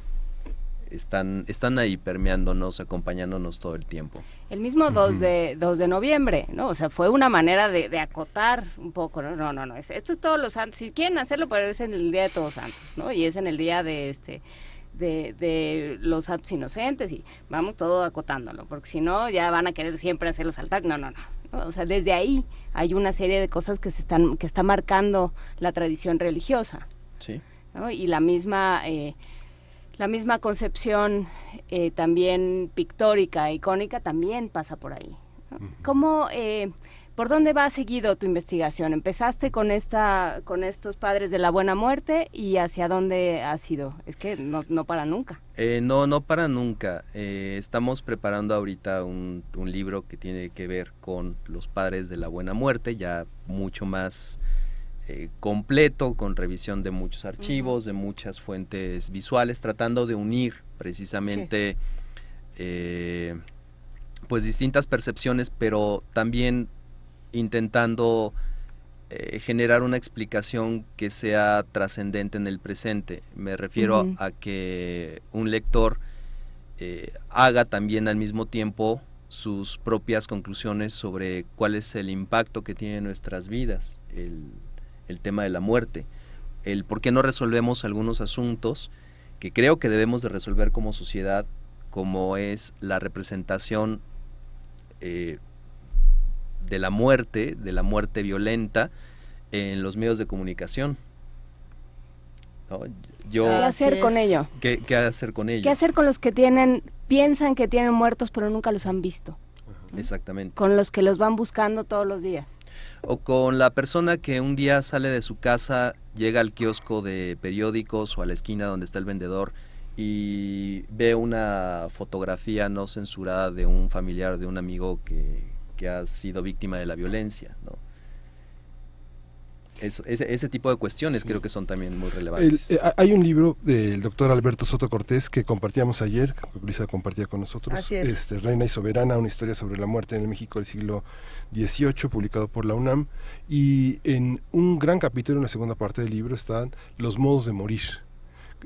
Están ahí permeándonos, acompañándonos todo el tiempo. El mismo 2 de noviembre, ¿no? O sea, fue una manera de acotar un poco, ¿no? No, esto es todos los santos. Si quieren hacerlo, pero es en el Día de Todos Santos, ¿no? Y es en el día de los santos inocentes, y vamos todo acotándolo, porque si no ya van a querer siempre hacer los altares. No. O sea, desde ahí hay una serie de cosas que está marcando la tradición religiosa, sí, ¿no? Y la misma concepción también pictórica, icónica, también pasa por ahí, ¿no? ¿Cómo, por dónde va seguido tu investigación? Empezaste con estos padres de la buena muerte, y ¿hacia dónde has ido? Es que no para nunca. No para nunca. Estamos preparando ahorita un libro que tiene que ver con los padres de la buena muerte, ya mucho más completo, con revisión de muchos archivos, de muchas fuentes visuales, tratando de unir precisamente pues distintas percepciones, pero también intentando generar una explicación que sea trascendente en el presente. Me refiero a que un lector haga también al mismo tiempo sus propias conclusiones sobre cuál es el impacto que tiene en nuestras vidas el tema de la muerte, el por qué no resolvemos algunos asuntos que creo que debemos de resolver como sociedad, como es la representación de la muerte violenta en los medios de comunicación, ¿no? ¿Qué hacer con ello? ¿Qué hacer con ello? ¿Qué hacer con los que piensan que tienen muertos pero nunca los han visto? Exactamente. Con los que los van buscando todos los días. O con la persona que un día sale de su casa, llega al kiosco de periódicos o a la esquina donde está el vendedor y ve una fotografía no censurada de un familiar, de un amigo que ha sido víctima de la violencia, ¿no? Ese tipo de cuestiones creo que son también muy relevantes. Hay un libro del doctor Alberto Soto Cortés que compartíamos ayer, que Luisa compartía con nosotros. Así es. Reina y Soberana, una historia sobre la muerte en el México del siglo XVIII, publicado por la UNAM, y en un gran capítulo, en la segunda parte del libro, están los modos de morir.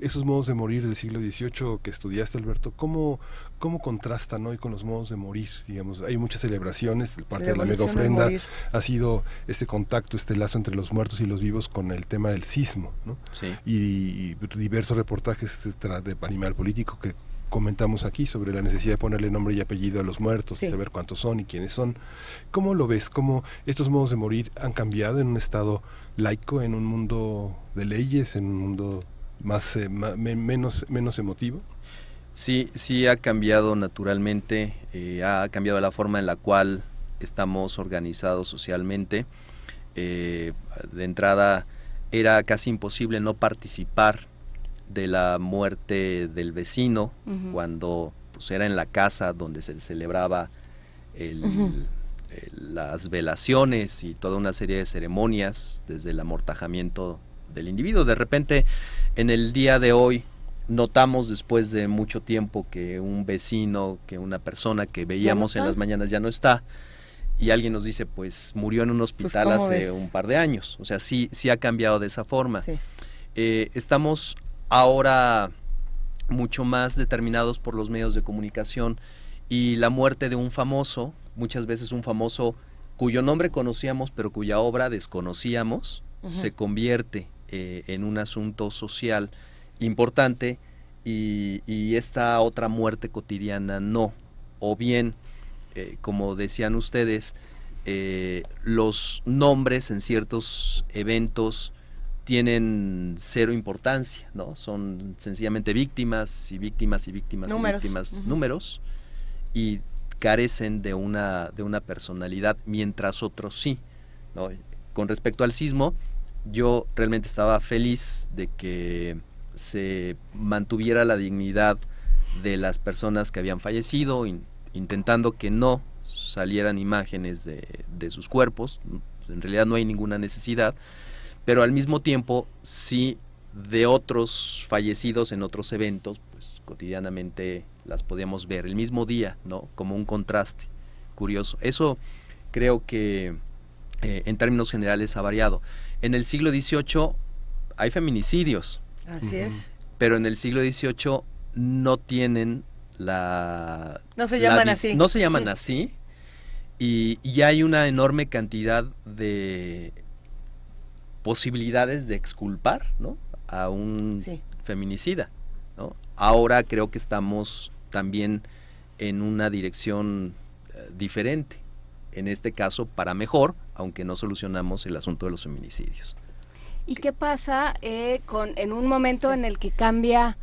Esos modos de morir del siglo XVIII que estudiaste, Alberto, ¿cómo contrastan hoy con los modos de morir? Digamos, hay muchas celebraciones, parte de la mega ofrenda ha sido este contacto, este lazo entre los muertos y los vivos con el tema del sismo, ¿no? Sí. Y diversos reportajes de Animal Político que comentamos aquí sobre la necesidad de ponerle nombre y apellido a los muertos, y saber cuántos son y quiénes son. ¿Cómo lo ves? ¿Cómo estos modos de morir han cambiado en un estado laico, en un mundo de leyes, en un mundo menos emotivo? Sí ha cambiado naturalmente, ha cambiado la forma en la cual estamos organizados socialmente. De entrada era casi imposible no participar de la muerte del vecino cuando pues, era en la casa donde se celebraba las velaciones y toda una serie de ceremonias, desde el amortajamiento del individuo. De repente, en el día de hoy, notamos después de mucho tiempo que un vecino, que una persona que veíamos en las mañanas ya no está, y alguien nos dice, pues murió en un hospital pues, hace un par de años. O sea, sí ha cambiado de esa forma. Sí. Estamos ahora mucho más determinados por los medios de comunicación, y la muerte de un famoso, muchas veces un famoso cuyo nombre conocíamos pero cuya obra desconocíamos, Ujú. se convierte en un asunto social importante y esta otra muerte cotidiana no. O bien, como decían ustedes, los nombres en ciertos eventos tienen cero importancia, ¿no? Son sencillamente víctimas y víctimas y víctimas Números. y víctimas, Ujú. números, y carecen de una personalidad, mientras otros sí, ¿no? Con respecto al sismo, yo realmente estaba feliz de que se mantuviera la dignidad de las personas que habían fallecido, intentando que no salieran imágenes de sus cuerpos. En realidad no hay ninguna necesidad, pero al mismo tiempo sí de otros fallecidos en otros eventos, pues cotidianamente las podíamos ver el mismo día, ¿no? Como un contraste curioso. Eso creo que en términos generales ha variado. En el siglo XVIII hay feminicidios, Así es. pero en el siglo XVIII no tienen la... No se llaman la así. No se llaman así, y hay una enorme cantidad de posibilidades de exculpar, ¿no?, a un Sí. feminicida, ¿no? Ahora creo que estamos también en una dirección diferente, en este caso para mejor, aunque no solucionamos el asunto de los feminicidios. ¿Y qué pasa en un momento en el que cambia,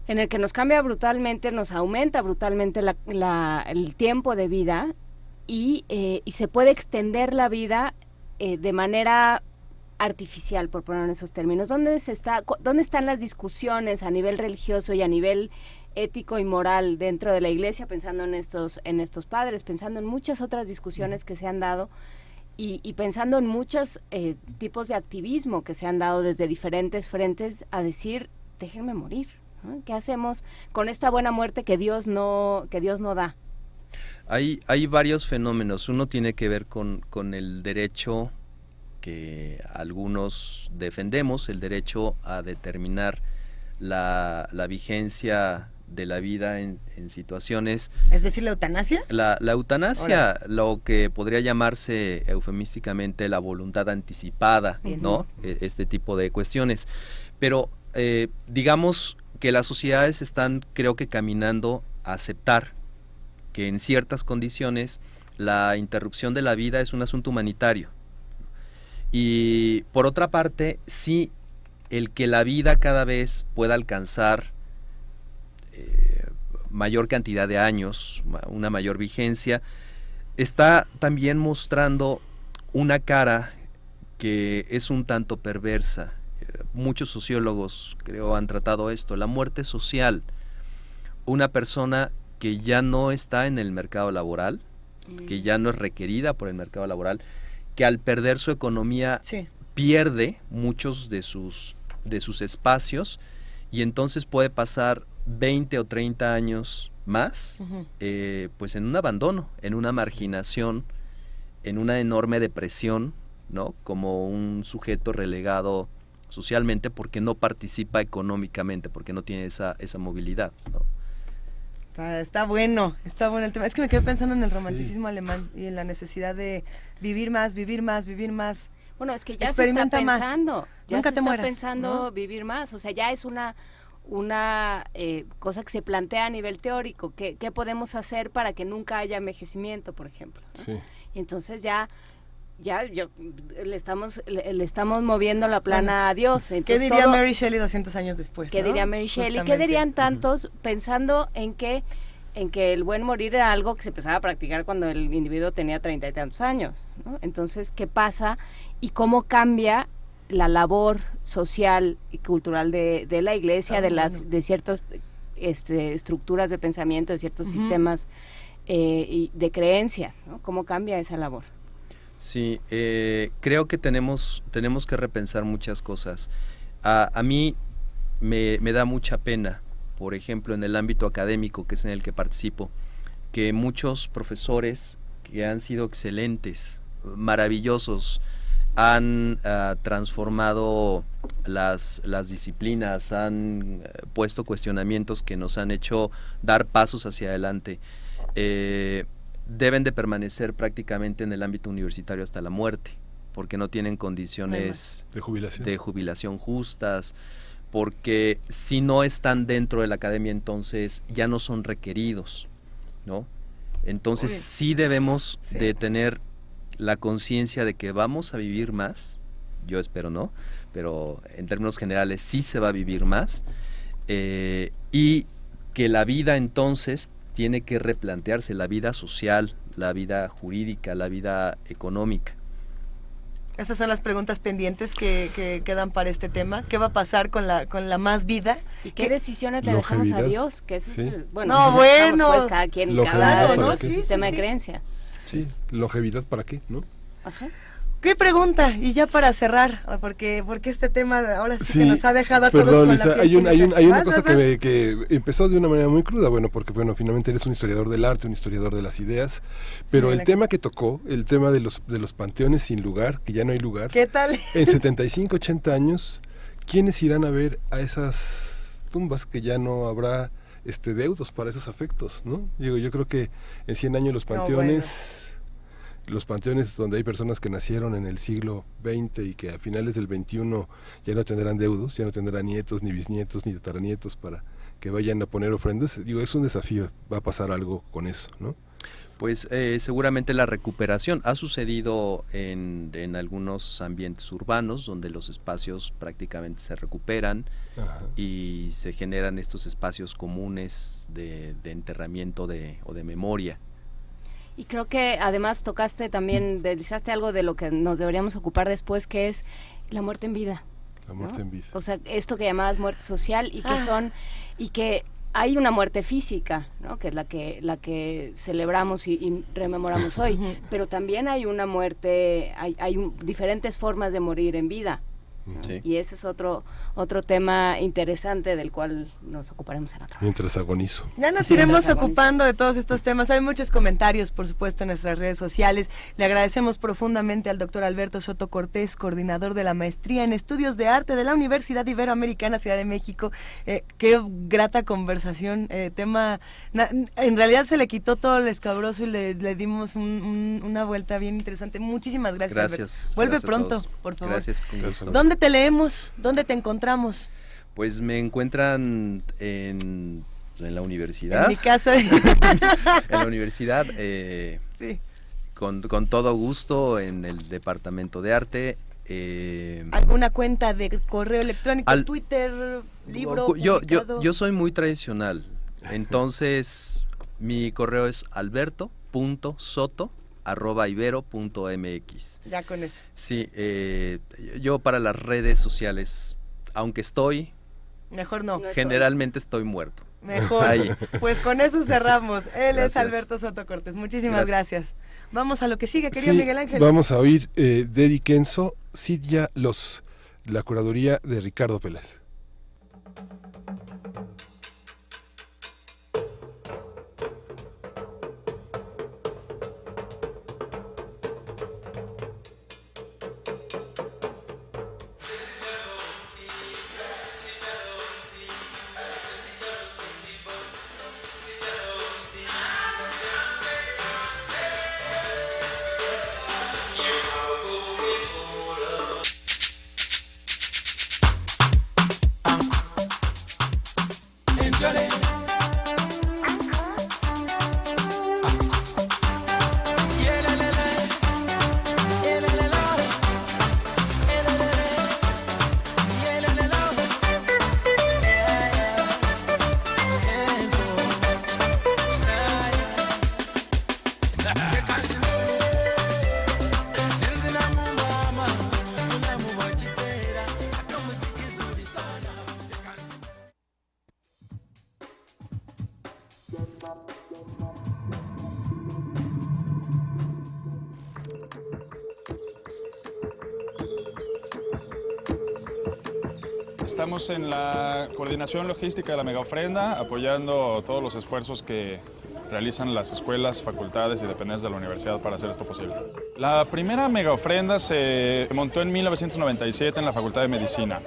en el que nos cambia brutalmente, nos aumenta brutalmente el tiempo de vida y se puede extender la vida de manera artificial, por poner en esos términos? ¿Dónde están las discusiones a nivel religioso y a nivel ético y moral dentro de la Iglesia, pensando en estos padres, pensando en muchas otras discusiones que se han dado y pensando en muchos tipos de activismo que se han dado desde diferentes frentes a decir, déjenme morir, ¿no? ¿Qué hacemos con esta buena muerte que Dios no da? Hay varios fenómenos. Uno tiene que ver con el derecho que algunos defendemos, el derecho a determinar la vigencia de la vida en situaciones. Es decir, la eutanasia. La eutanasia, Ahora. lo que podría llamarse eufemísticamente la voluntad anticipada, Bien. ¿no? Este tipo de cuestiones. Pero digamos que las sociedades están, creo que, caminando a aceptar que en ciertas condiciones la interrupción de la vida es un asunto humanitario. Y por otra parte, sí, el que la vida cada vez pueda alcanzar mayor cantidad de años, una mayor vigencia, está también mostrando una cara que es un tanto perversa. Muchos sociólogos, creo, han tratado esto, la muerte social. Una persona que ya no está en el mercado laboral, que ya no es requerida por el mercado laboral, que al perder su economía Sí. pierde muchos de sus espacios, y entonces puede pasar 20 o 30 años más, Ujú. pues en un abandono, en una marginación, en una enorme depresión, ¿no? Como un sujeto relegado socialmente porque no participa económicamente, porque no tiene esa movilidad, ¿no? Está bueno el tema. Es que me quedé pensando en el romanticismo alemán y en la necesidad de vivir más, vivir más, vivir más. Bueno, es que ya Experimenta se está más. pensando, ya Nunca se te está mueras, pensando ¿no? vivir más, o sea, ya es una cosa que se plantea a nivel teórico, ¿qué podemos hacer para que nunca haya envejecimiento, por ejemplo, ¿no? Sí. Y entonces le estamos moviendo la plana a Dios. ¿Qué Entonces, diría todo- Mary Shelley 200 años después? ¿Qué ¿no? diría Mary Shelley? ¿Qué Justamente. dirían tantos pensando en que el buen morir era algo que se empezaba a practicar cuando el individuo tenía 30 y tantos años, ¿no? Entonces, ¿qué pasa y cómo cambia la labor social y cultural de la Iglesia, de ciertas estructuras de pensamiento, de ciertos Ujú. sistemas y de creencias, ¿no? ¿Cómo cambia esa labor? Sí, creo que tenemos que repensar muchas cosas. A mí me da mucha pena, por ejemplo, en el ámbito académico, que es en el que participo, que muchos profesores que han sido excelentes, maravillosos, han transformado las disciplinas, han puesto cuestionamientos que nos han hecho dar pasos hacia adelante. deben de permanecer prácticamente en el ámbito universitario hasta la muerte, porque no tienen condiciones de jubilación justas, porque si no están dentro de la academia entonces ya no son requeridos, ¿no? Entonces sí debemos de tener la conciencia de que vamos a vivir más, yo espero no, pero en términos generales sí se va a vivir más, y que la vida entonces tiene que replantearse, la vida social, la vida jurídica, la vida económica. Esas son las preguntas pendientes que quedan para este tema. ¿Qué va a pasar con la más vida? ¿Y qué decisiones le dejamos a Dios? Que ese es pues cada quien, cada sistema de creencia. Sí, longevidad para qué, ¿no? Ajá. ¿Qué pregunta? Y ya para cerrar, porque este tema ahora sí que nos ha dejado a todos con Lisa, la piel hay una cosa que empezó de una manera muy cruda, porque finalmente eres un historiador del arte, un historiador de las ideas, pero el tema que tocó, el tema de los panteones sin lugar, que ya no hay lugar. ¿Qué tal? En 75, 80 años, ¿quiénes irán a ver a esas tumbas que ya no habrá deudos para esos afectos, ¿no? Yo creo que en 100 años los panteones... Los panteones donde hay personas que nacieron en el siglo XX y que a finales del XXI ya no tendrán deudos, ya no tendrán nietos, ni bisnietos, ni tataranietos para que vayan a poner ofrendas. Es un desafío, va a pasar algo con eso, ¿no? Pues seguramente la recuperación ha sucedido en algunos ambientes urbanos donde los espacios prácticamente se recuperan. Ajá. Y se generan estos espacios comunes de enterramiento o de memoria. Y creo que además tocaste también, deslizaste algo de lo que nos deberíamos ocupar después, que es la muerte en vida. La muerte en vida. O sea, esto que llamabas muerte social y que hay una muerte física, ¿no? Que es la que celebramos y rememoramos hoy, pero también hay una muerte, hay diferentes formas de morir en vida. Sí. Y ese es otro tema interesante del cual nos ocuparemos en otro. Mientras agonizo. Ya nos iremos ocupando de todos estos temas. Hay muchos comentarios, por supuesto, en nuestras redes sociales. Le agradecemos profundamente al doctor Alberto Soto Cortés, coordinador de la Maestría en Estudios de Arte de la Universidad Iberoamericana, Ciudad de México. Qué grata conversación. En realidad se le quitó todo el escabroso y le dimos una vuelta bien interesante. Muchísimas gracias, gracias Alberto. Vuelve gracias pronto, por favor. Gracias, con gusto. ¿Dónde te leemos? ¿Dónde te encontramos? Pues me encuentran en la universidad. En mi casa. En la universidad, sí. Con todo gusto, en el departamento de arte. ¿Alguna cuenta de correo electrónico, Twitter, libro? Yo soy muy tradicional, entonces mi correo es alberto.soto@ibero.mx. Ya con eso. Sí, yo para las redes sociales, aunque estoy... Mejor no. Generalmente estoy muerto. Mejor. Ahí. Pues con eso cerramos. Él Gracias. Es Alberto Soto Cortés. Muchísimas gracias. Vamos a lo que sigue, querido sí, Miguel Ángel. Vamos a oír Dedi Kenzo, Sidya Los, la curaduría de Ricardo Peláez. Estamos en la coordinación logística de la mega ofrenda, apoyando todos los esfuerzos que realizan las escuelas, facultades y dependencias de la universidad para hacer esto posible. La primera mega ofrenda se montó en 1997 en la Facultad de Medicina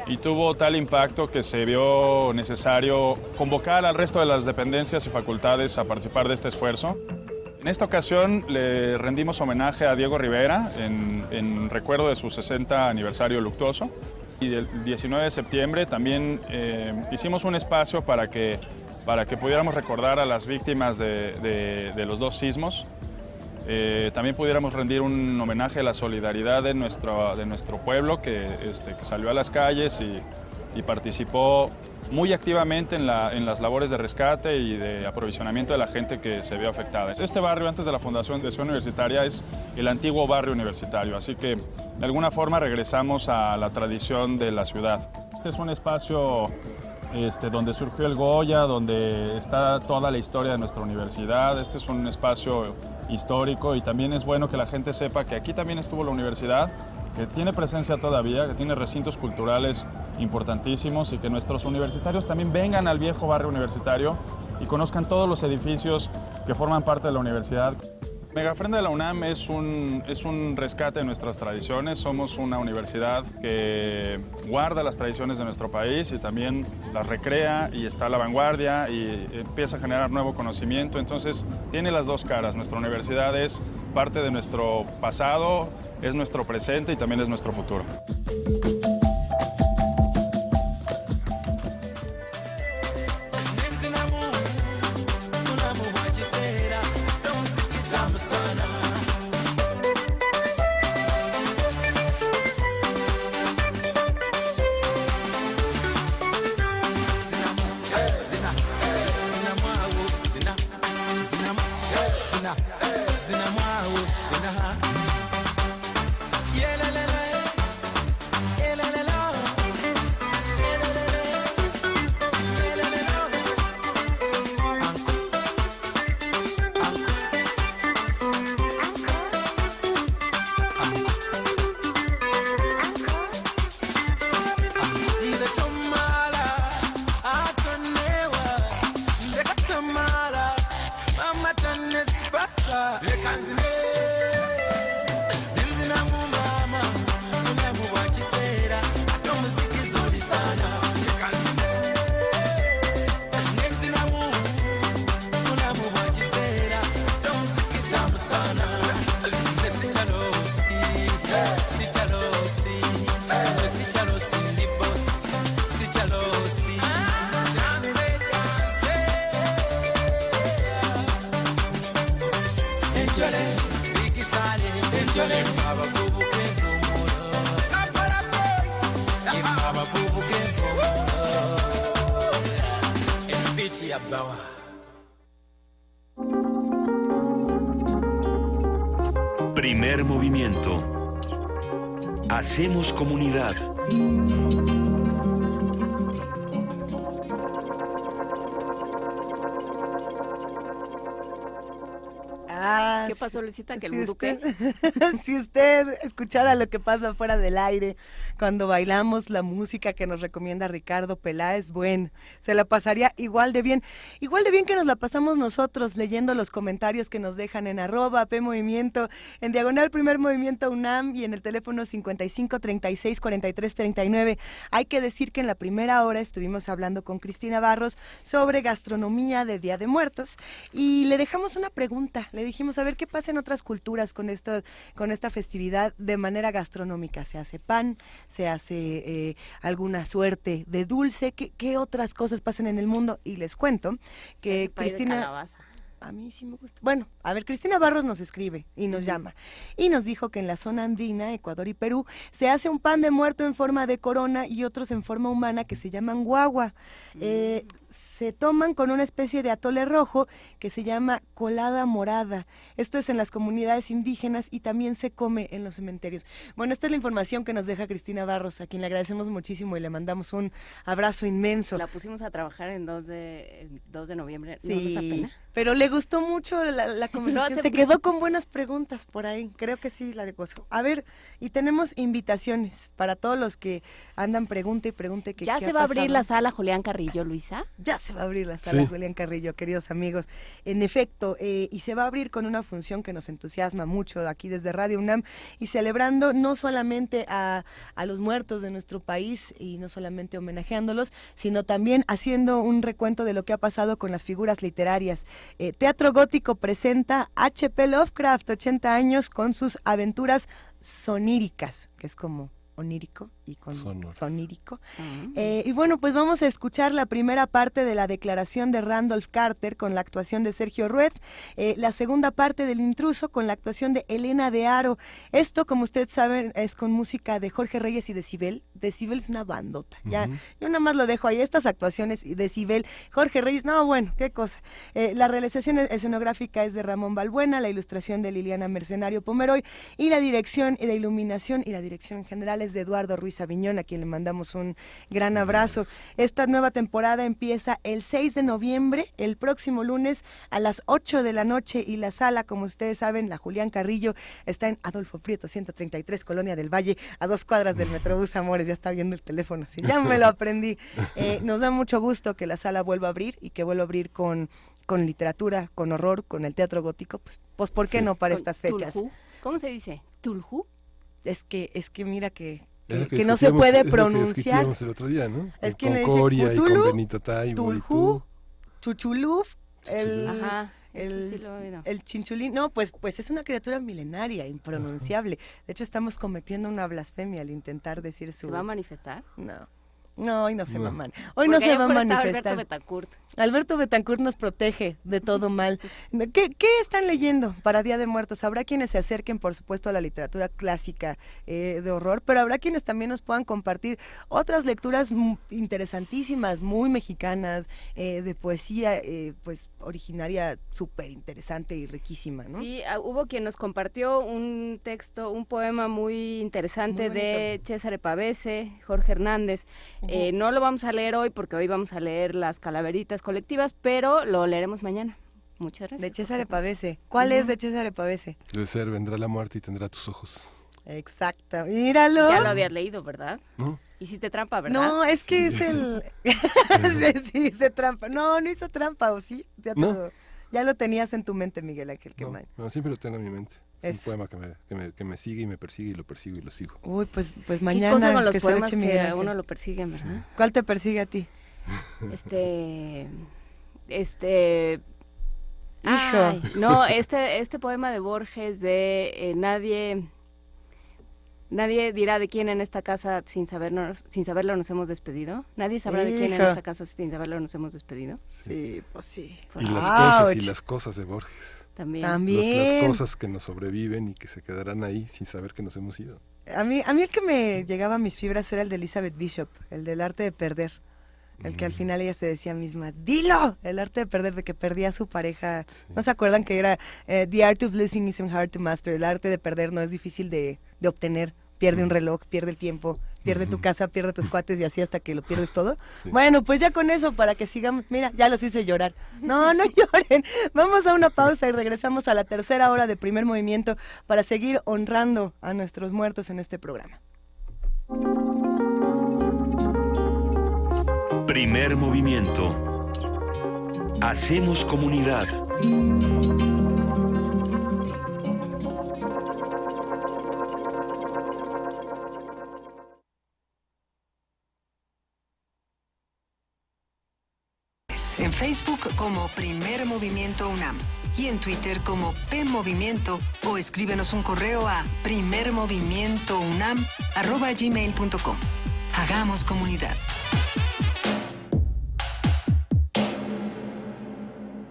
y tuvo tal impacto que se vio necesario convocar al resto de las dependencias y facultades a participar de este esfuerzo. En esta ocasión le rendimos homenaje a Diego Rivera en recuerdo de su 60 aniversario luctuoso. Y el 19 de septiembre también hicimos un espacio para que pudiéramos recordar a las víctimas de los dos sismos. También pudiéramos rendir un homenaje a la solidaridad de nuestro pueblo que salió a las calles y participó muy activamente en las labores de rescate y de aprovisionamiento de la gente que se vio afectada. Este barrio, antes de la fundación de Ciudad Universitaria, es el antiguo barrio universitario, así que de alguna forma regresamos a la tradición de la ciudad. Este es un espacio donde surgió el Goya, donde está toda la historia de nuestra universidad. Este es un espacio histórico y también es bueno que la gente sepa que aquí también estuvo la universidad, que tiene presencia todavía, que tiene recintos culturales importantísimos y que nuestros universitarios también vengan al viejo barrio universitario y conozcan todos los edificios que forman parte de la universidad. Megafrenda de la UNAM es un rescate de nuestras tradiciones. Somos una universidad que guarda las tradiciones de nuestro país y también las recrea y está a la vanguardia y empieza a generar nuevo conocimiento. Entonces tiene las dos caras. Nuestra universidad es parte de nuestro pasado, es nuestro presente y también es nuestro futuro. Primer movimiento. Hacemos comunidad. ¿Qué pasó, Luisita? ¿Que el si vudú qué? Si usted escuchara lo que pasa fuera del aire cuando bailamos la música que nos recomienda Ricardo Peláez, bueno, se la pasaría igual de bien que nos la pasamos nosotros leyendo los comentarios que nos dejan en @PMovimiento, en diagonal Primer Movimiento UNAM y en el teléfono 55 36 43 39. Hay que decir que en la primera hora estuvimos hablando con Cristina Barros sobre gastronomía de Día de Muertos y le dejamos una pregunta, le dijimos a ver qué pasa en otras culturas con esta festividad de manera gastronómica. ¿Se hace pan? ¿Se hace alguna suerte de dulce? ¿Qué otras cosas pasan en el mundo? Y les cuento que Cristina... A mí sí me gusta. Bueno, a ver, Cristina Barros nos escribe y nos llama y nos dijo que en la zona andina, Ecuador y Perú, se hace un pan de muerto en forma de corona y otros en forma humana que se llaman guagua. Se toman con una especie de atole rojo que se llama colada morada. Esto es en las comunidades indígenas y también se come en los cementerios. Bueno, esta es la información que nos deja Cristina Barros, a quien le agradecemos muchísimo y le mandamos un abrazo inmenso. La pusimos a trabajar en 2 de noviembre. ¿No Sí, nos da pena? pero le gustó mucho la conversación, se quedó con buenas preguntas por ahí, creo que sí la gozó. A ver, y tenemos invitaciones para todos los que andan pregunte y pregunte que ¿Ya qué se ha va a abrir pasado. la sala Julián Carrillo, Luisa? ya se va a abrir la sala Sí. Julián Carrillo, queridos amigos. En efecto, y se va a abrir con una función que nos entusiasma mucho aquí desde Radio UNAM y celebrando no solamente a los muertos de nuestro país y no solamente homenajeándolos, sino también haciendo un recuento de lo que ha pasado con las figuras literarias. Teatro Gótico presenta H.P. Lovecraft, 80 años, con sus aventuras soníricas, que es como onírico y con sonírico. Y bueno, pues vamos a escuchar la primera parte de la declaración de Randolph Carter con la actuación de Sergio Rued, la segunda parte del Intruso con la actuación de Elena de Haro. Esto, como ustedes saben, es con música de Jorge Reyes y Decibel. Decibel es una bandota. Ya, yo nada más lo dejo ahí, estas actuaciones y Decibel, Jorge Reyes, no, bueno, qué cosa. La realización escenográfica es de Ramón Balbuena, la ilustración de Liliana Mercenario Pomeroy y la dirección de iluminación y la dirección en general es de Eduardo Ruiz Aviñón, a quien le mandamos un gran abrazo. Esta nueva temporada empieza el 6 de noviembre, el próximo lunes a las 8 de la noche y la sala, como ustedes saben, la Julián Carrillo, está en Adolfo Prieto 133, Colonia del Valle, a 2 cuadras del Metrobús Amores. Ya está viendo el teléfono, sí, ya me lo aprendí. Nos da mucho gusto que la sala vuelva a abrir y que vuelva a abrir con literatura, con horror, con el teatro gótico, pues ¿por qué no para estas fechas? ¿Tulhu? ¿Cómo se dice? ¿Tulhu? Es que mira que Es que no se puede es lo que pronunciar. el otro día, ¿no? Es Con que le dice Concordia y Cthulhu, con Benito Taibo y Tulhu, tú. Chuchuluf, Ajá, eso sí lo he oído. el chinchulín. No, pues es una criatura milenaria, impronunciable. De hecho, estamos cometiendo una blasfemia al intentar decir su... ¿Se va a manifestar? No, hoy no se va a Porque hoy no se ahí va a afuera está manifestar. Alberto Betancourt. Alberto Betancourt nos protege de todo mal. ¿Qué están leyendo para Día de Muertos? Habrá quienes se acerquen, por supuesto, a la literatura clásica de horror, pero habrá quienes también nos puedan compartir otras lecturas interesantísimas, muy mexicanas, de poesía, pues originaria, súper interesante y riquísima, ¿no? Sí, hubo quien nos compartió un texto, un poema muy interesante Muy de César Pavese, Jorge Hernández. No lo vamos a leer hoy porque hoy vamos a leer las calaveritas colectivas, pero lo leeremos mañana. Muchas gracias. De César Pavese. ¿Cuál es de César Pavese? Debe ser, vendrá la muerte y tendrá tus ojos. Exacto, míralo. Ya lo habías leído, ¿verdad? ¿No? Hiciste trampa, ¿verdad? No, es que es el... sí, hice trampa. No hizo trampa, ¿o sí? Ya lo tenías en tu mente, Miguel Ángel Quemain. No, siempre lo tengo en mi mente. Es Eso. un poema que me sigue y me persigue y lo persigo y lo sigo. Uy, pues ¿Qué mañana cosa con los que se lo poemas eche Miguel que a Ángel. uno lo persiguen, verdad? ¿Cuál te persigue a ti? Ay, no, este poema de Borges de nadie dirá de quién en esta casa sin saberlo nos hemos despedido. Nadie sabrá de quién en Hijo. esta casa sin saberlo nos hemos despedido. Sí, pues sí. Y las cosas de Borges. También. Las cosas que nos sobreviven y que se quedarán ahí sin saber que nos hemos ido. A mí el que me llegaba a mis fibras era el de Elizabeth Bishop, el del arte de perder. El que al final ella se decía misma, ¡dilo! El arte de perder, de que perdía a su pareja. Sí. ¿No se acuerdan que era The art of losing isn't hard to master? El arte de perder no es difícil de obtener. Pierde un reloj, pierde el tiempo, pierde tu casa, pierde tus cuates y así hasta que lo pierdes todo. Sí. Bueno, pues ya con eso para que sigamos. Mira, ya los hice llorar. No lloren. Vamos a una pausa y regresamos a la tercera hora de Primer Movimiento para seguir honrando a nuestros muertos en este programa. Primer movimiento. Hacemos comunidad. En Facebook como Primer Movimiento UNAM y en Twitter como PMovimiento o escríbenos un correo a primermovimientounam@gmail.com. Hagamos comunidad.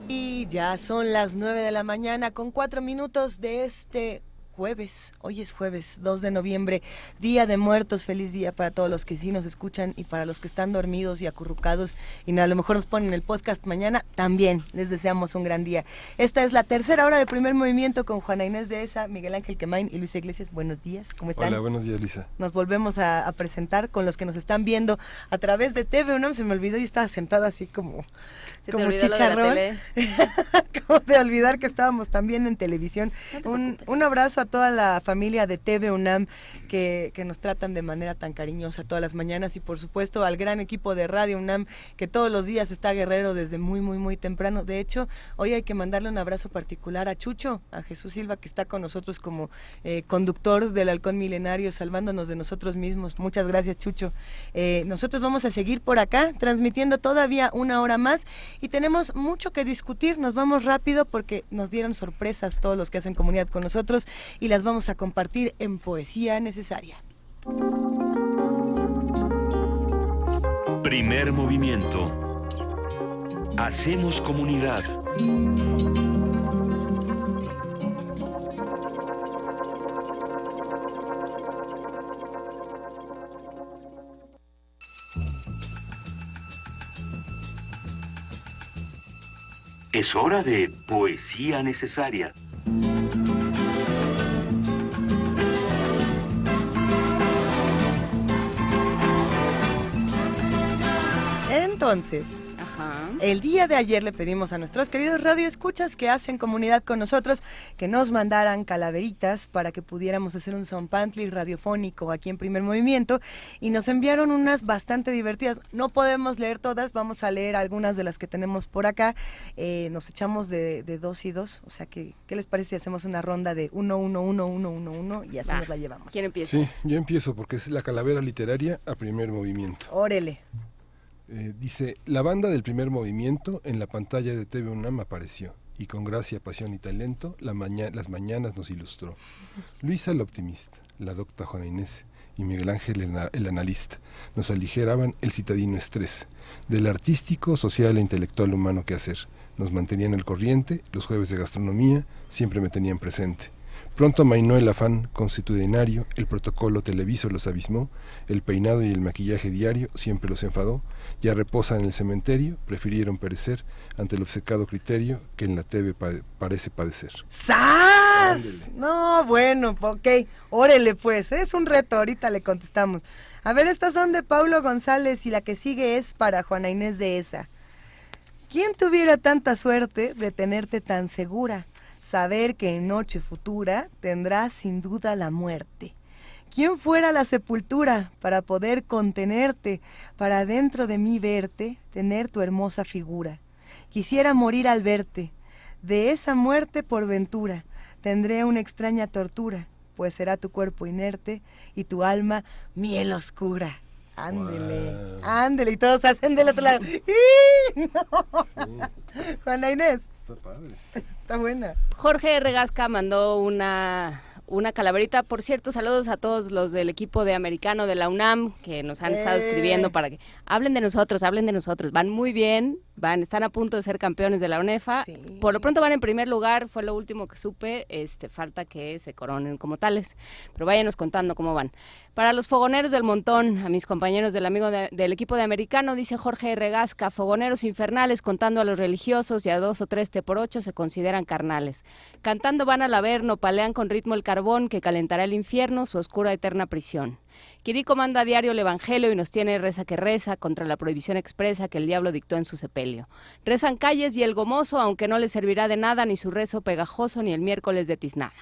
Y ya son las 9 de la mañana con 4 minutos de este jueves. Hoy es jueves 2 de noviembre, Día de Muertos. Feliz día para todos los que sí nos escuchan y para los que están dormidos y acurrucados y a lo mejor nos ponen el podcast mañana. También les deseamos un gran día. Esta es la tercera hora de Primer Movimiento con Juana Inés de Esa, Miguel Ángel Quemain y Luisa Iglesias. Buenos días, ¿cómo están? Hola, buenos días, Lisa. Nos volvemos a presentar con los que nos están viendo a través de TV UNAM. Se me olvidó, yo estaba sentada así como Se te olvidó chicharrón. lo de la tele. Acabo de olvidar que estábamos también en televisión. Un abrazo a toda la familia de TV UNAM que nos tratan de manera tan cariñosa todas las mañanas, y por supuesto al gran equipo de Radio UNAM que todos los días está guerrero desde muy temprano. De hecho, hoy hay que mandarle un abrazo particular a Chucho, a Jesús Silva, que está con nosotros como conductor del Halcón Milenario, salvándonos de nosotros mismos. Muchas gracias, Chucho. Nosotros vamos a seguir por acá transmitiendo todavía una hora más y tenemos mucho que discutir. Nos vamos rápido porque nos dieron sorpresas todos los que hacen comunidad con nosotros y las vamos a compartir en Poesía Necesaria. Primer movimiento. Hacemos comunidad. Es hora de Poesía Necesaria. Entonces, el día de ayer le pedimos a nuestros queridos radioescuchas que hacen comunidad con nosotros que nos mandaran calaveritas para que pudiéramos hacer un zompantli radiofónico aquí en Primer Movimiento, y nos enviaron unas bastante divertidas. No podemos leer todas, vamos a leer algunas de las que tenemos por acá. Nos echamos de 2 y 2, o sea que, ¿qué les parece si hacemos una ronda de 1, 1, 1, 1, 1, 1 y así nos la llevamos? ¿Quién empieza? Sí, yo empiezo porque es la calavera literaria a Primer Movimiento. Órale. Dice, la banda del Primer Movimiento en la pantalla de TV UNAM apareció y con gracia, pasión y talento las mañanas nos ilustró. Luisa la optimista, la docta Juana Inés y Miguel Ángel el analista nos aligeraban el citadino estrés del artístico, social e intelectual humano que hacer. Nos mantenían al corriente, los jueves de gastronomía siempre me tenían presente. Pronto amainó el afán constitucionario, el protocolo televiso los abismó, el peinado y el maquillaje diario siempre los enfadó, ya reposan en el cementerio, prefirieron perecer ante el obcecado criterio que en la TV parece padecer. ¡Sas! No, bueno, ok, órale pues, es un reto, ahorita le contestamos. A ver, estas son de Paulo González y la que sigue es para Juana Inés de Esa. ¿Quién tuviera tanta suerte de tenerte tan segura? Saber que en noche futura tendrás sin duda la muerte. ¿Quién fuera la sepultura para poder contenerte, para dentro de mí verte, tener tu hermosa figura? Quisiera morir al verte, de esa muerte por ventura, tendré una extraña tortura, pues será tu cuerpo inerte y tu alma miel oscura. Ándele, wow. Ándele, y todos hacen del otro lado. No. Juana Inés. Está padre. Está buena. Jorge Regasca mandó una calaverita. Por cierto, saludos a todos los del equipo de americano de la UNAM que nos han estado escribiendo para que hablen de nosotros. Van muy bien, están a punto de ser campeones de la UNEFA. Sí. Por lo pronto van en primer lugar, fue lo último que supe. Falta que se coronen como tales, pero váyanos contando cómo van. Para los fogoneros del montón, a mis compañeros del equipo de americano, dice Jorge Regasca, fogoneros infernales contando a los religiosos y a 2 o 3 T/8 se consideran carnales. Cantando van al averno, palean con ritmo el carbón que calentará el infierno, su oscura eterna prisión. Quirico manda a diario el evangelio y nos tiene reza que reza contra la prohibición expresa que el diablo dictó en su sepelio. Rezan calles y el gomoso, aunque no les servirá de nada ni su rezo pegajoso ni el miércoles de tiznada.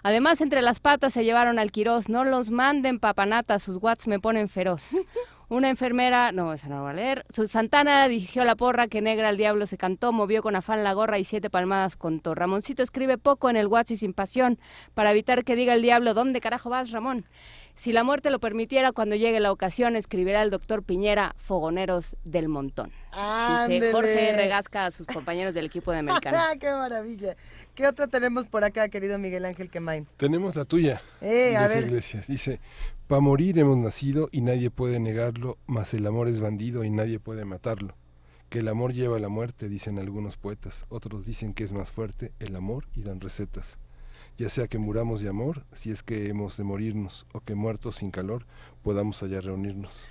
Además, entre las patas se llevaron al Quirós, no los manden papanata, sus watts me ponen feroz. Una enfermera, no, esa no la voy a leer. Su Santana dirigió la porra que negra al diablo se cantó, movió con afán la gorra y 7 palmadas contó. Ramoncito escribe poco en el WhatsApp y sin pasión, para evitar que diga el diablo, ¿dónde carajo vas, Ramón? Si la muerte lo permitiera, cuando llegue la ocasión, escribirá el doctor Piñera, fogoneros del montón. ¡Ándele! Dice Jorge Regasca a sus compañeros del equipo de americano. ¡Qué maravilla! ¿Qué otra tenemos por acá, querido Miguel Ángel Quemain? Tenemos la tuya, a ver. Iglesias. Dice, pa' morir hemos nacido y nadie puede negarlo, mas el amor es bandido y nadie puede matarlo. Que el amor lleva a la muerte, dicen algunos poetas, otros dicen que es más fuerte el amor y dan recetas. Ya sea que muramos de amor, si es que hemos de morirnos, o que muertos sin calor podamos allá reunirnos.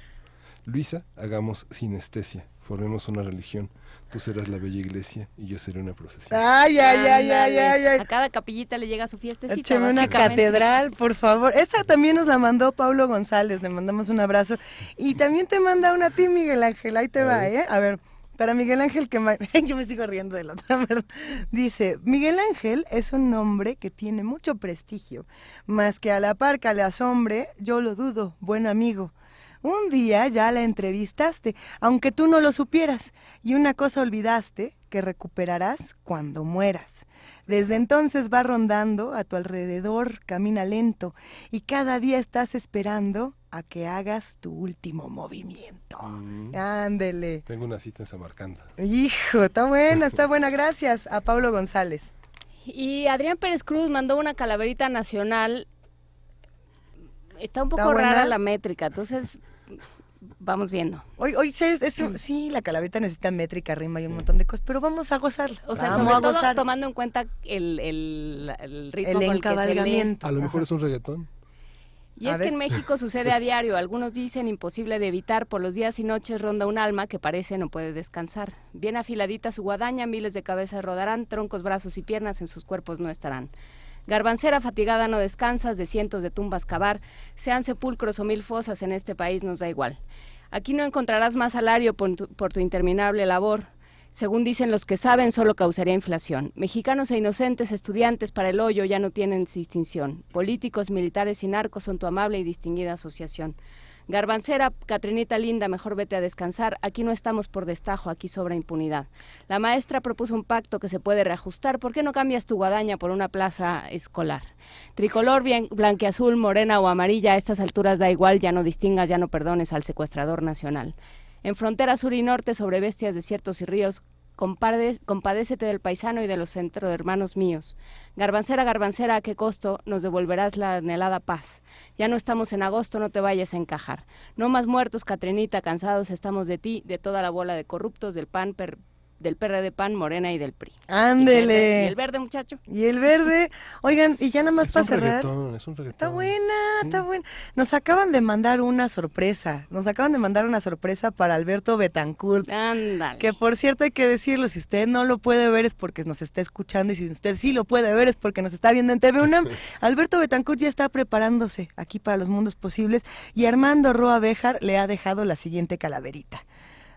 Luisa, hagamos sinestesia, formemos una religión. Tú serás la bella iglesia y yo seré una procesión. Ay. A cada capillita le llega su fiestecita. Écheme una catedral, por favor. Esta también nos la mandó Paulo González, le mandamos un abrazo. Y también te manda una a ti, Miguel Ángel, ahí te va, A ver, Para Miguel Ángel yo me sigo riendo de la otra, ¿verdad? Dice, Miguel Ángel es un nombre que tiene mucho prestigio, más que a la par que le asombre, yo lo dudo, buen amigo. Un día ya la entrevistaste, aunque tú no lo supieras, y una cosa olvidaste que recuperarás cuando mueras. Desde entonces va rondando a tu alrededor, camina lento, y cada día estás esperando a que hagas tu último movimiento. Ándele. Tengo una cita en Samarcanda. Hijo, está buena, gracias a Pablo González. Y Adrián Pérez Cruz mandó una calaverita nacional. Está un poco ¿Está buena? rara la métrica, entonces vamos viendo. Hoy sí, la calaverita necesita métrica, rima y un montón de cosas, pero vamos a gozarla. O sea, vamos sobre a todo gozar. tomando en cuenta el ritmo El con el que se lee. encabalgamiento. A lo mejor es un reggaetón. Y A es ver. que en México sucede a diario. Algunos dicen imposible de evitar. Por los días y noches ronda un alma que parece no puede descansar. Bien afiladita su guadaña, miles de cabezas rodarán, troncos, brazos y piernas en sus cuerpos no estarán. Garbancera fatigada no descansas, de cientos de tumbas cavar, sean sepulcros o 1000 fosas, en este país nos da igual. Aquí no encontrarás más salario por tu interminable labor. Según dicen los que saben, solo causaría inflación. Mexicanos e inocentes, estudiantes para el hoyo ya no tienen distinción. Políticos, militares y narcos son tu amable y distinguida asociación. Garbancera, Catrinita linda, mejor vete a descansar. Aquí no estamos por destajo, aquí sobra impunidad. La maestra propuso un pacto que se puede reajustar. ¿Por qué no cambias tu guadaña por una plaza escolar? Tricolor, blanqueazul, morena o amarilla, a estas alturas da igual, ya no distingas, ya no perdones al secuestrador nacional. En frontera sur y norte, sobre bestias, desiertos y ríos, compadécete del paisano y de los hermanos míos. Garbancera, garbancera, ¿a qué costo nos devolverás la anhelada paz? Ya no estamos en agosto, no te vayas a encajar. No más muertos, Catrinita, cansados estamos de ti, de toda la bola de corruptos, del PAN, del PRD, PAN, Morena y del PRI. Ándele. ¿Y el verde, muchacho? Y el verde, oigan, y ya nada más para cerrar. Es un reggaetón. Está buena. Nos acaban de mandar una sorpresa. Para Alberto Betancourt. Ándale. Que por cierto hay que decirlo, si usted no lo puede ver es porque nos está escuchando y si usted sí lo puede ver es porque nos está viendo en TV UNAM. Alberto Betancourt ya está preparándose aquí para los mundos posibles y Armando Roa Béjar le ha dejado la siguiente calaverita.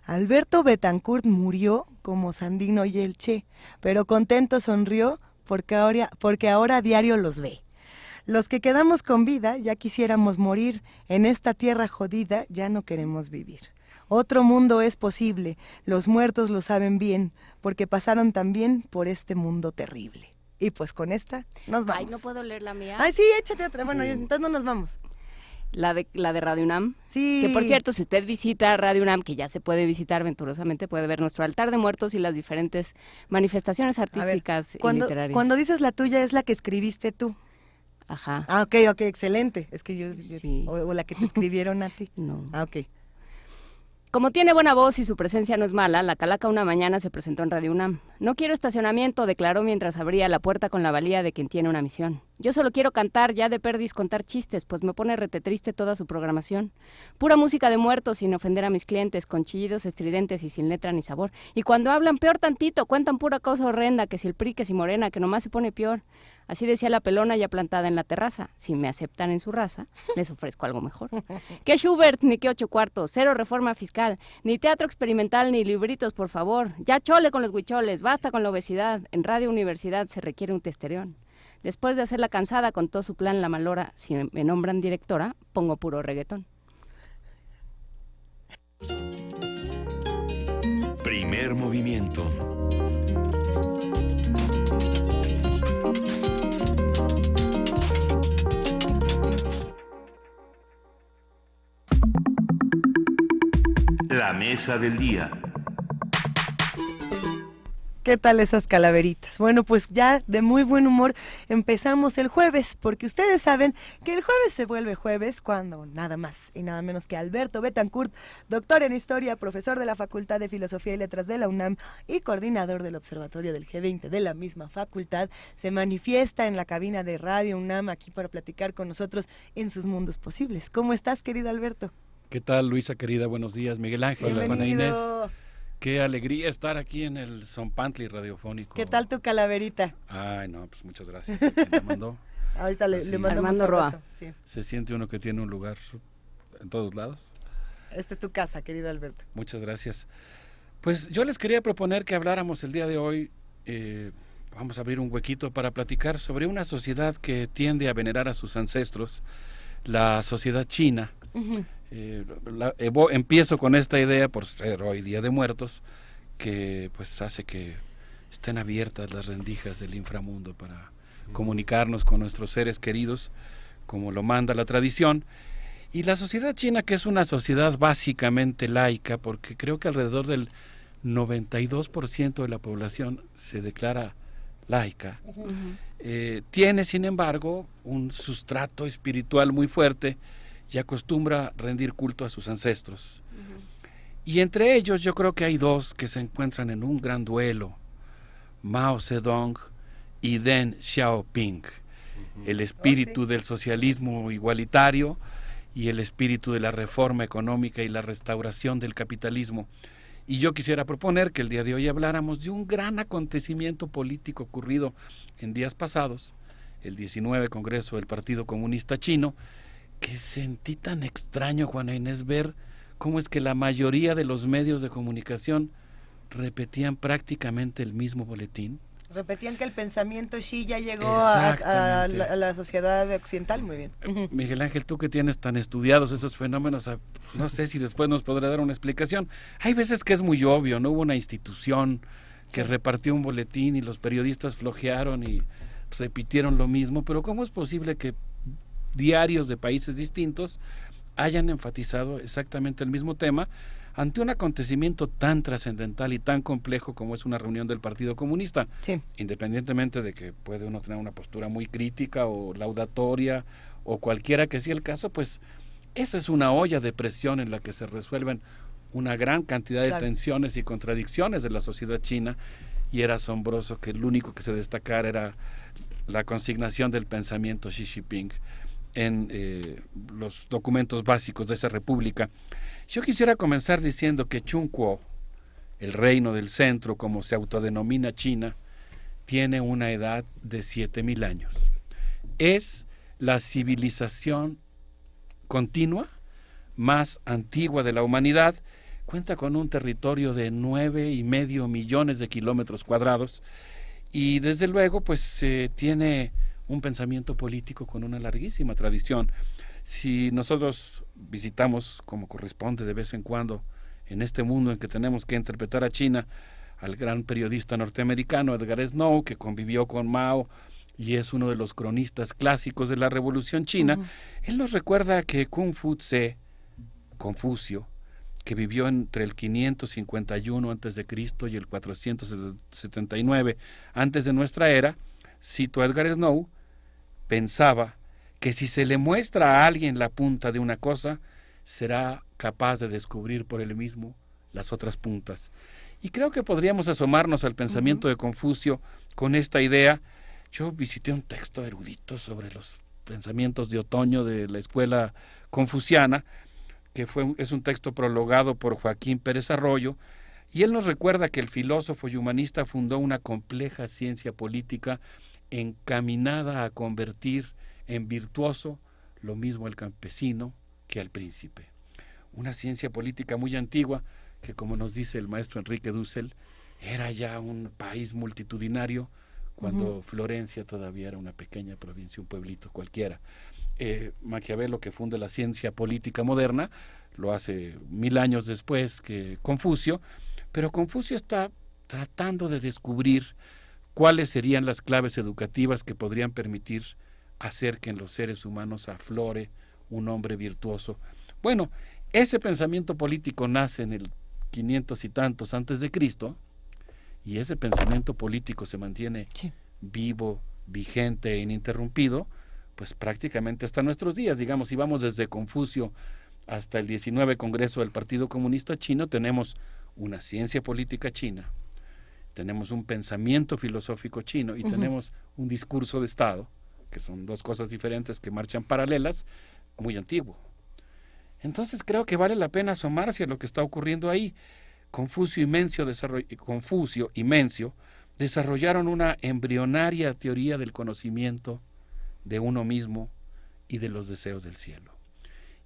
Alberto Betancourt murió como Sandino y el Che, pero contento sonrió porque ahora a diario los ve. Los que quedamos con vida ya quisiéramos morir, en esta tierra jodida ya no queremos vivir. Otro mundo es posible, los muertos lo saben bien, porque pasaron también por este mundo terrible. Y pues con esta nos vamos. Ay, ¿no puedo leer la mía? Ay, sí, échate otra. Bueno, entonces no nos vamos. La de Radio UNAM. Sí. Que por cierto, si usted visita Radio UNAM, que ya se puede visitar venturosamente, puede ver nuestro altar de muertos y las diferentes manifestaciones artísticas y literarias. Cuando dices la tuya es la que escribiste tú. Ajá. Ah, ok, excelente. Es que yo Sí. o la que te escribieron a ti. No. Ah, ok. Como tiene buena voz y su presencia no es mala, la Calaca una mañana se presentó en Radio UNAM. No quiero estacionamiento, declaró mientras abría la puerta con la valía de quien tiene una misión. Yo solo quiero cantar, ya de perdis contar chistes, pues me pone rete triste toda su programación. Pura música de muertos sin ofender a mis clientes, con chillidos estridentes y sin letra ni sabor. Y cuando hablan peor tantito, cuentan pura cosa horrenda, que si el PRI, que si Morena, que nomás se pone peor. Así decía la pelona ya plantada en la terraza. Si me aceptan en su raza, les ofrezco algo mejor. Que Schubert, ni que 8 cuartos, cero reforma fiscal, ni teatro experimental, ni libritos, por favor. Ya chole con los huicholes, basta con la obesidad. En Radio Universidad se requiere un testerión. Después de hacerla cansada con todo su plan la malora, si me nombran directora, pongo puro reggaetón. Primer movimiento. La mesa del día. ¿Qué tal esas calaveritas? Bueno, pues ya de muy buen humor empezamos el jueves, porque ustedes saben que el jueves se vuelve jueves cuando nada más y nada menos que Alberto Betancourt, doctor en Historia, profesor de la Facultad de Filosofía y Letras de la UNAM y coordinador del Observatorio del G20 de la misma facultad, se manifiesta en la cabina de Radio UNAM aquí para platicar con nosotros en sus mundos posibles. ¿Cómo estás, querido Alberto? ¿Qué tal, Luisa querida? Buenos días, Miguel Ángel, Juana Inés. Qué alegría estar aquí en el Zompantli radiofónico. ¿Qué tal tu calaverita? Ay, no, pues muchas gracias. ¿Quién la mandó? Ahorita le mandamos Armando un Roa. abrazo, sí. Se siente uno que tiene un lugar en todos lados. Esta es tu casa, querido Alberto. Muchas gracias. Pues yo les quería proponer que habláramos el día de hoy, vamos a abrir un huequito para platicar sobre una sociedad que tiende a venerar a sus ancestros, la sociedad china. Ujú. Empiezo con esta idea por ser hoy Día de Muertos, que pues hace que estén abiertas las rendijas del inframundo para comunicarnos con nuestros seres queridos, como lo manda la tradición. Y la sociedad china, que es una sociedad básicamente laica, porque creo que alrededor del 92% de la población se declara laica, tiene sin embargo un sustrato espiritual muy fuerte y acostumbra rendir culto a sus ancestros. Y entre ellos yo creo que hay dos que se encuentran en un gran duelo: Mao Zedong y Deng Xiaoping, el espíritu del socialismo igualitario y el espíritu de la reforma económica y la restauración del capitalismo. Y yo quisiera proponer que el día de hoy habláramos de un gran acontecimiento político ocurrido en días pasados, el 19 Congreso del Partido Comunista Chino, que sentí tan extraño, Juana Inés, ver cómo es que la mayoría de los medios de comunicación repetían prácticamente el mismo boletín. Repetían que el pensamiento Xi ya llegó a la sociedad occidental. Muy bien. Miguel Ángel, tú que tienes tan estudiados esos fenómenos, no sé si después nos podrá dar una explicación. Hay veces que es muy obvio, no hubo una institución que repartió un boletín y los periodistas flojearon y repitieron lo mismo, pero ¿cómo es posible que diarios de países distintos hayan enfatizado exactamente el mismo tema ante un acontecimiento tan trascendental y tan complejo como es una reunión del Partido Comunista? Sí. Independientemente de que puede uno tener una postura muy crítica o laudatoria o cualquiera que sea el caso, pues esa es una olla de presión en la que se resuelven una gran cantidad de tensiones y contradicciones de la sociedad china, y era asombroso que el único que se destacara era la consignación del pensamiento Xi Jinping en los documentos básicos de esa república. Yo quisiera comenzar diciendo que Chunkuo, el reino del centro, como se autodenomina China, tiene una edad de 7,000 años. Es la civilización continua más antigua de la humanidad, cuenta con un territorio de 9,5 millones de kilómetros cuadrados y desde luego pues tiene un pensamiento político con una larguísima tradición. Si nosotros visitamos, como corresponde de vez en cuando, en este mundo en que tenemos que interpretar a China, al gran periodista norteamericano Edgar Snow, que convivió con Mao y es uno de los cronistas clásicos de la Revolución China, él nos recuerda que Kung Fu Tse, Confucio, que vivió entre el 551 a.C. y el 479 antes de nuestra era, cito a Edgar Snow, pensaba que si se le muestra a alguien la punta de una cosa, será capaz de descubrir por él mismo las otras puntas. Y creo que podríamos asomarnos al pensamiento de Confucio con esta idea. Yo visité un texto erudito sobre los pensamientos de otoño de la escuela confuciana, que es un texto prologado por Joaquín Pérez Arroyo, y él nos recuerda que el filósofo y humanista fundó una compleja ciencia política encaminada a convertir en virtuoso lo mismo al campesino que al príncipe. Una ciencia política muy antigua que, como nos dice el maestro Enrique Dussel, era ya un país multitudinario cuando Florencia todavía era una pequeña provincia, un pueblito cualquiera. Maquiavelo, que funda la ciencia política moderna, lo hace 1000 años después que Confucio, pero Confucio está tratando de descubrir cuáles serían las claves educativas que podrían permitir hacer que en los seres humanos aflore un hombre virtuoso. Bueno, ese pensamiento político nace en el 500 y tantos antes de Cristo, y ese pensamiento político se mantiene vivo, vigente e ininterrumpido, pues prácticamente hasta nuestros días. Digamos, si vamos desde Confucio hasta el 19 Congreso del Partido Comunista Chino, tenemos una ciencia política china, tenemos un pensamiento filosófico chino y tenemos un discurso de Estado, que son dos cosas diferentes que marchan paralelas, muy antiguo. Entonces creo que vale la pena asomarse a lo que está ocurriendo ahí. Confucio y Mencio desarrollaron una embrionaria teoría del conocimiento de uno mismo y de los deseos del cielo.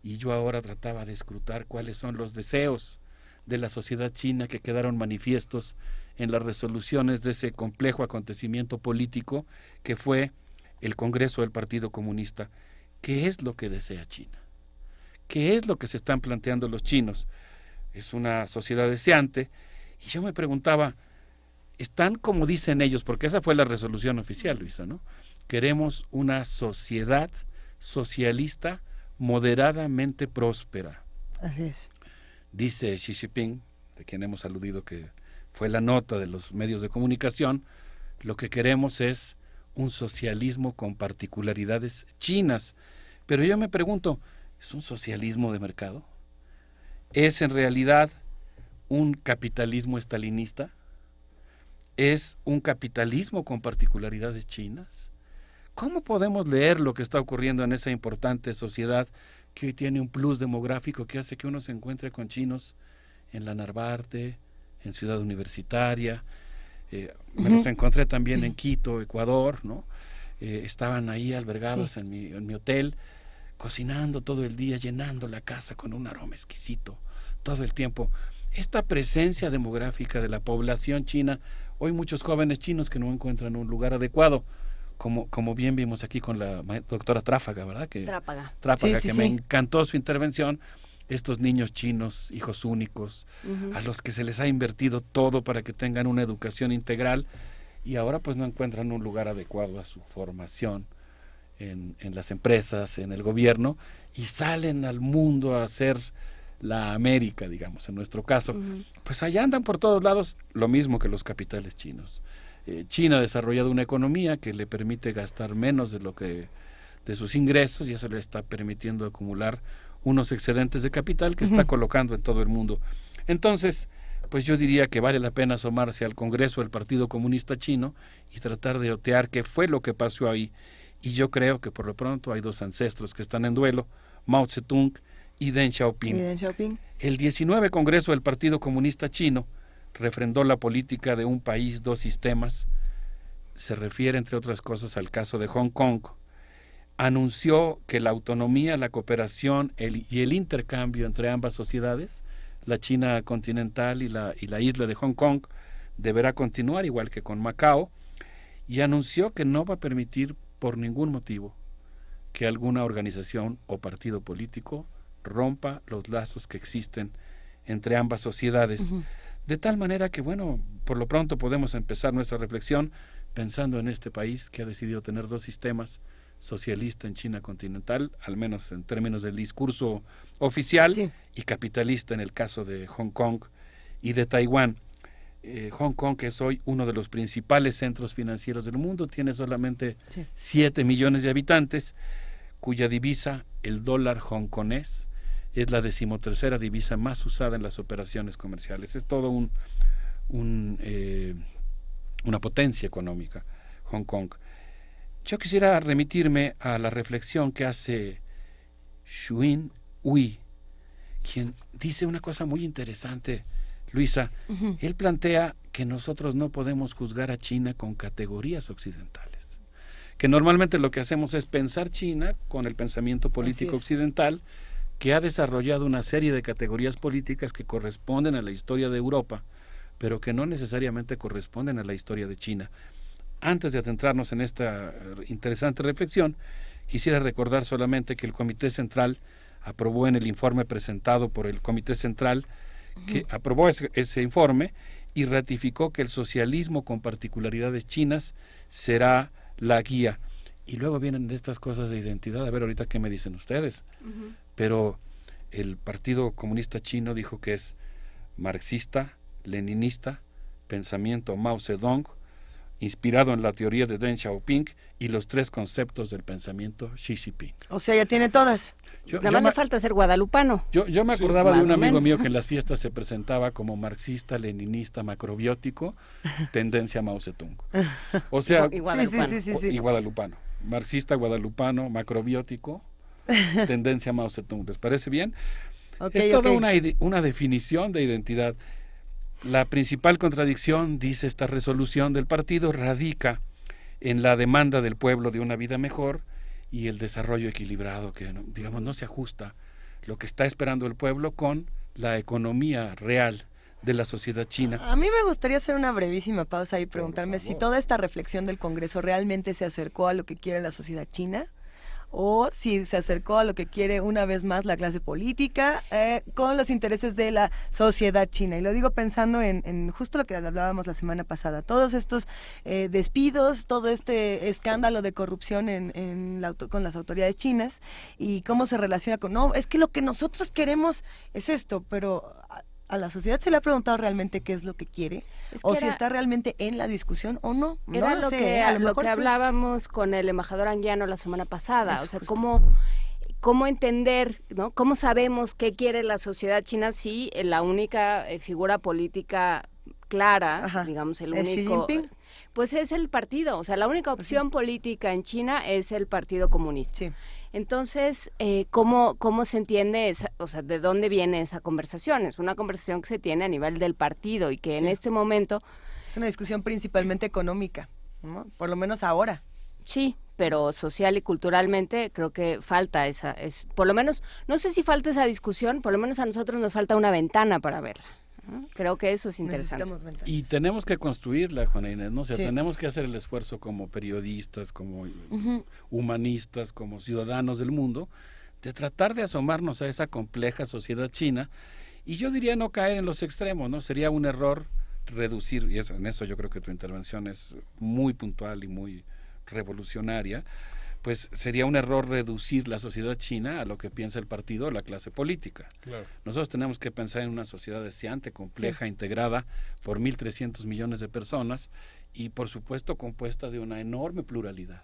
Y yo ahora trataba de escrutar cuáles son los deseos de la sociedad china que quedaron manifiestos en las resoluciones de ese complejo acontecimiento político que fue el Congreso del Partido Comunista. ¿Qué es lo que desea China? ¿Qué es lo que se están planteando los chinos? Es una sociedad deseante, y yo me preguntaba, ¿están como dicen ellos? Porque esa fue la resolución oficial, Luisa, ¿no? Queremos una sociedad socialista moderadamente próspera. Así es. Dice Xi Jinping, de quien hemos aludido que fue la nota de los medios de comunicación, lo que queremos es un socialismo con particularidades chinas. Pero yo me pregunto, ¿es un socialismo de mercado? ¿Es en realidad un capitalismo estalinista? ¿Es un capitalismo con particularidades chinas? ¿Cómo podemos leer lo que está ocurriendo en esa importante sociedad que hoy tiene un plus demográfico que hace que uno se encuentre con chinos en la Narvarte, en Ciudad Universitaria? Me los encontré también en Quito, Ecuador, ¿no? Estaban ahí albergados en mi hotel, cocinando todo el día, llenando la casa con un aroma exquisito, todo el tiempo. Esta presencia demográfica de la población china, hoy muchos jóvenes chinos que no encuentran un lugar adecuado, como bien vimos aquí con la doctora Tráfaga, ¿verdad? Tráfaga, que me encantó su intervención. Estos niños chinos, hijos únicos, a los que se les ha invertido todo para que tengan una educación integral, y ahora pues no encuentran un lugar adecuado a su formación en las empresas, en el gobierno, y salen al mundo a hacer la América, digamos, en nuestro caso. Pues allá andan por todos lados, lo mismo que los capitales chinos. China ha desarrollado una economía que le permite gastar menos de sus ingresos, y eso le está permitiendo acumular unos excedentes de capital que está colocando en todo el mundo. Entonces, pues yo diría que vale la pena asomarse al Congreso del Partido Comunista Chino y tratar de otear qué fue lo que pasó ahí. Y yo creo que por lo pronto hay dos ancestros que están en duelo, Mao Zedong y Deng Xiaoping. El 19 Congreso del Partido Comunista Chino refrendó la política de un país, dos sistemas. Se refiere, entre otras cosas, al caso de Hong Kong. Anunció que la autonomía, la cooperación y el intercambio entre ambas sociedades, la China continental y la isla de Hong Kong, deberá continuar, igual que con Macao, y anunció que no va a permitir por ningún motivo que alguna organización o partido político rompa los lazos que existen entre ambas sociedades. De tal manera que, bueno, por lo pronto podemos empezar nuestra reflexión pensando en este país que ha decidido tener dos sistemas, socialista en China continental, al menos en términos del discurso oficial, y capitalista en el caso de Hong Kong y de Taiwán. Hong Kong, que es hoy uno de los principales centros financieros del mundo, tiene solamente 7 millones de habitantes, cuya divisa, el dólar hongkonés, es la 13ª divisa más usada en las operaciones comerciales. Es todo una potencia económica, Hong Kong. Yo quisiera remitirme a la reflexión que hace Xuan Hui, quien dice una cosa muy interesante, Luisa. Él plantea que nosotros no podemos juzgar a China con categorías occidentales, que normalmente lo que hacemos es pensar China con el pensamiento político occidental, que ha desarrollado una serie de categorías políticas que corresponden a la historia de Europa, pero que no necesariamente corresponden a la historia de China. Antes de adentrarnos en esta interesante reflexión, quisiera recordar solamente que el Comité Central aprobó en el informe presentado por el Comité Central, que aprobó ese informe y ratificó que el socialismo con particularidades chinas será la guía. Y luego vienen estas cosas de identidad. A ver ahorita qué me dicen ustedes. Pero el Partido Comunista Chino dijo que es marxista, leninista, pensamiento Mao Zedong, inspirado en la teoría de Deng Xiaoping y los 3 conceptos del pensamiento Xi Jinping. O sea, ya tiene todas. Nada más le falta ser guadalupano. Yo me acordaba de un amigo mío que en las fiestas se presentaba como marxista, leninista, macrobiótico, tendencia Mao Zedong. O sea, y guadalupano. Y guadalupano. Marxista, guadalupano, macrobiótico, tendencia Mao Zedong. ¿Les parece bien? Es toda una definición de identidad. La principal contradicción, dice esta resolución del partido, radica en la demanda del pueblo de una vida mejor y el desarrollo equilibrado que, digamos, no se ajusta lo que está esperando el pueblo con la economía real de la sociedad china. A mí me gustaría hacer una brevísima pausa y preguntarme si toda esta reflexión del Congreso realmente se acercó a lo que quiere la sociedad china, o si se acercó a lo que quiere una vez más la clase política con los intereses de la sociedad china. Y lo digo pensando en justo lo que hablábamos la semana pasada, todos estos despidos, todo este escándalo de corrupción con las autoridades chinas y cómo se relaciona con, no, es que lo que nosotros queremos es esto, pero ¿a la sociedad se le ha preguntado realmente qué es lo que quiere? O si está realmente en la discusión o no. Era no lo sé, que, a lo lo mejor que sí. hablábamos con el embajador Anguiano la semana pasada, o sea, justo. cómo entender, ¿no? ¿Cómo sabemos qué quiere la sociedad china si la única figura política clara, digamos, el ¿Es Xi único... Jinping? Pues es el partido, o sea, la única opción política en China es el Partido Comunista. Sí. Entonces, ¿cómo se entiende esa, o sea, de dónde viene esa conversación? Es una conversación que se tiene a nivel del partido y que en este momento... Es una discusión principalmente económica, ¿no? Por lo menos ahora. Sí, pero social y culturalmente creo que falta por lo menos, no sé si falta esa discusión, por lo menos a nosotros nos falta una ventana para verla. ¿No? Creo que eso es interesante. Y tenemos que construirla, Juana Inés, ¿no? O sea, Sí. tenemos que hacer el esfuerzo como periodistas, como humanistas, como ciudadanos del mundo, de tratar de asomarnos a esa compleja sociedad china, y yo diría no caer en los extremos, ¿no? Sería un error reducir, y en eso yo creo que tu intervención es muy puntual y muy revolucionaria, pues sería un error reducir la sociedad china a lo que piensa el partido o la clase política. Claro. Nosotros tenemos que pensar en una sociedad deseante, compleja, integrada por 1.300 millones de personas y, por supuesto, compuesta de una enorme pluralidad.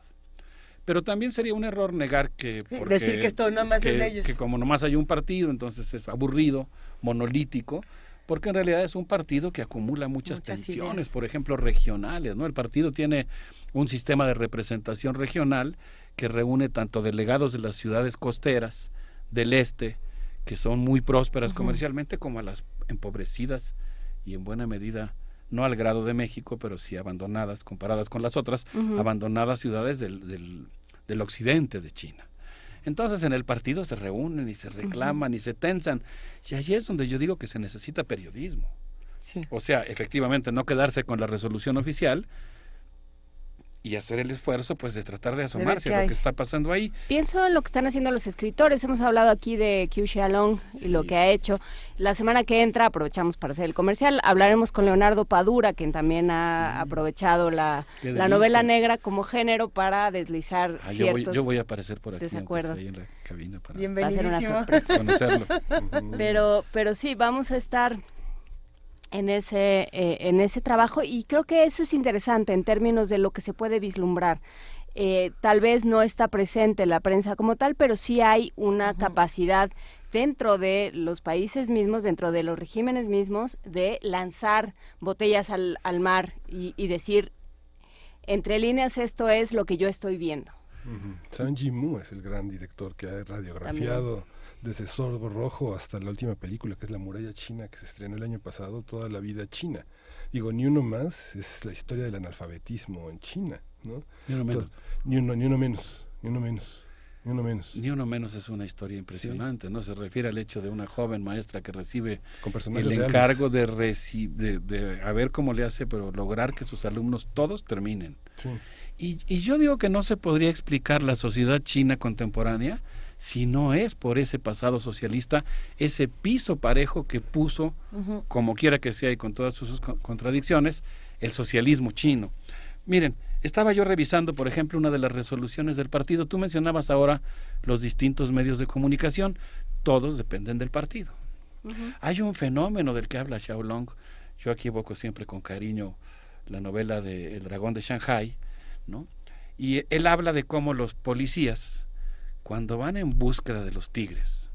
Pero también sería un error negar que... decir que esto nomás es de ellos. Que como nomás hay un partido, entonces es aburrido, monolítico, porque en realidad es un partido que acumula muchas tensiones, ideas. por ejemplo, regionales, ¿no? El partido tiene un sistema de representación regional que reúne tanto delegados de las ciudades costeras del este, que son muy prósperas comercialmente, como a las empobrecidas y en buena medida, no al grado de México, pero sí abandonadas, comparadas con las otras, abandonadas ciudades del occidente de China. Entonces en el partido se reúnen y se reclaman y se tensan, y allí es donde yo digo que se necesita periodismo. Sí. O sea, efectivamente no quedarse con la resolución oficial y hacer el esfuerzo pues de tratar de asomarse a lo que está pasando ahí. Pienso en lo que están haciendo los escritores. Hemos hablado aquí de Qiu Xiaolong y lo que ha hecho. La semana que entra, aprovechamos para hacer el comercial, hablaremos con Leonardo Padura, quien también ha aprovechado la novela negra como género para deslizar ciertos yo voy a aparecer por aquí desacuerdos. Ahí en la cabina para Va a ser una sorpresa. conocerlo. Pero sí, vamos a estar en ese trabajo, y creo que eso es interesante en términos de lo que se puede vislumbrar. Tal vez no está presente la prensa como tal, pero sí hay una capacidad dentro de los países mismos, dentro de los regímenes mismos, de lanzar botellas al mar y decir, entre líneas, esto es lo que yo estoy viendo. Zhang Yimou es el gran director que ha radiografiado desde Sorbo Rojo hasta la última película, que es La Muralla China, que se estrenó el año pasado, toda la vida china. Digo, Ni Uno Más es la historia del analfabetismo en China, ¿no? Ni uno menos. Ni uno menos. Ni uno menos es una historia impresionante, ¿no? Se refiere al hecho de una joven maestra que recibe con personajes el reales. encargo de a ver cómo le hace, pero lograr que sus alumnos todos terminen. Sí. Y yo digo que no se podría explicar la sociedad china contemporánea si no es por ese pasado socialista, ese piso parejo que puso, como quiera que sea y con todas sus contradicciones, el socialismo chino. Miren, estaba yo revisando, por ejemplo, una de las resoluciones del partido. Tú mencionabas ahora los distintos medios de comunicación. Todos dependen del partido. Hay un fenómeno del que habla Xiaolong. Yo aquí evoco siempre con cariño la novela de El dragón de Shanghái, ¿no? Y él habla de cómo los policías, cuando van en búsqueda de los tigres,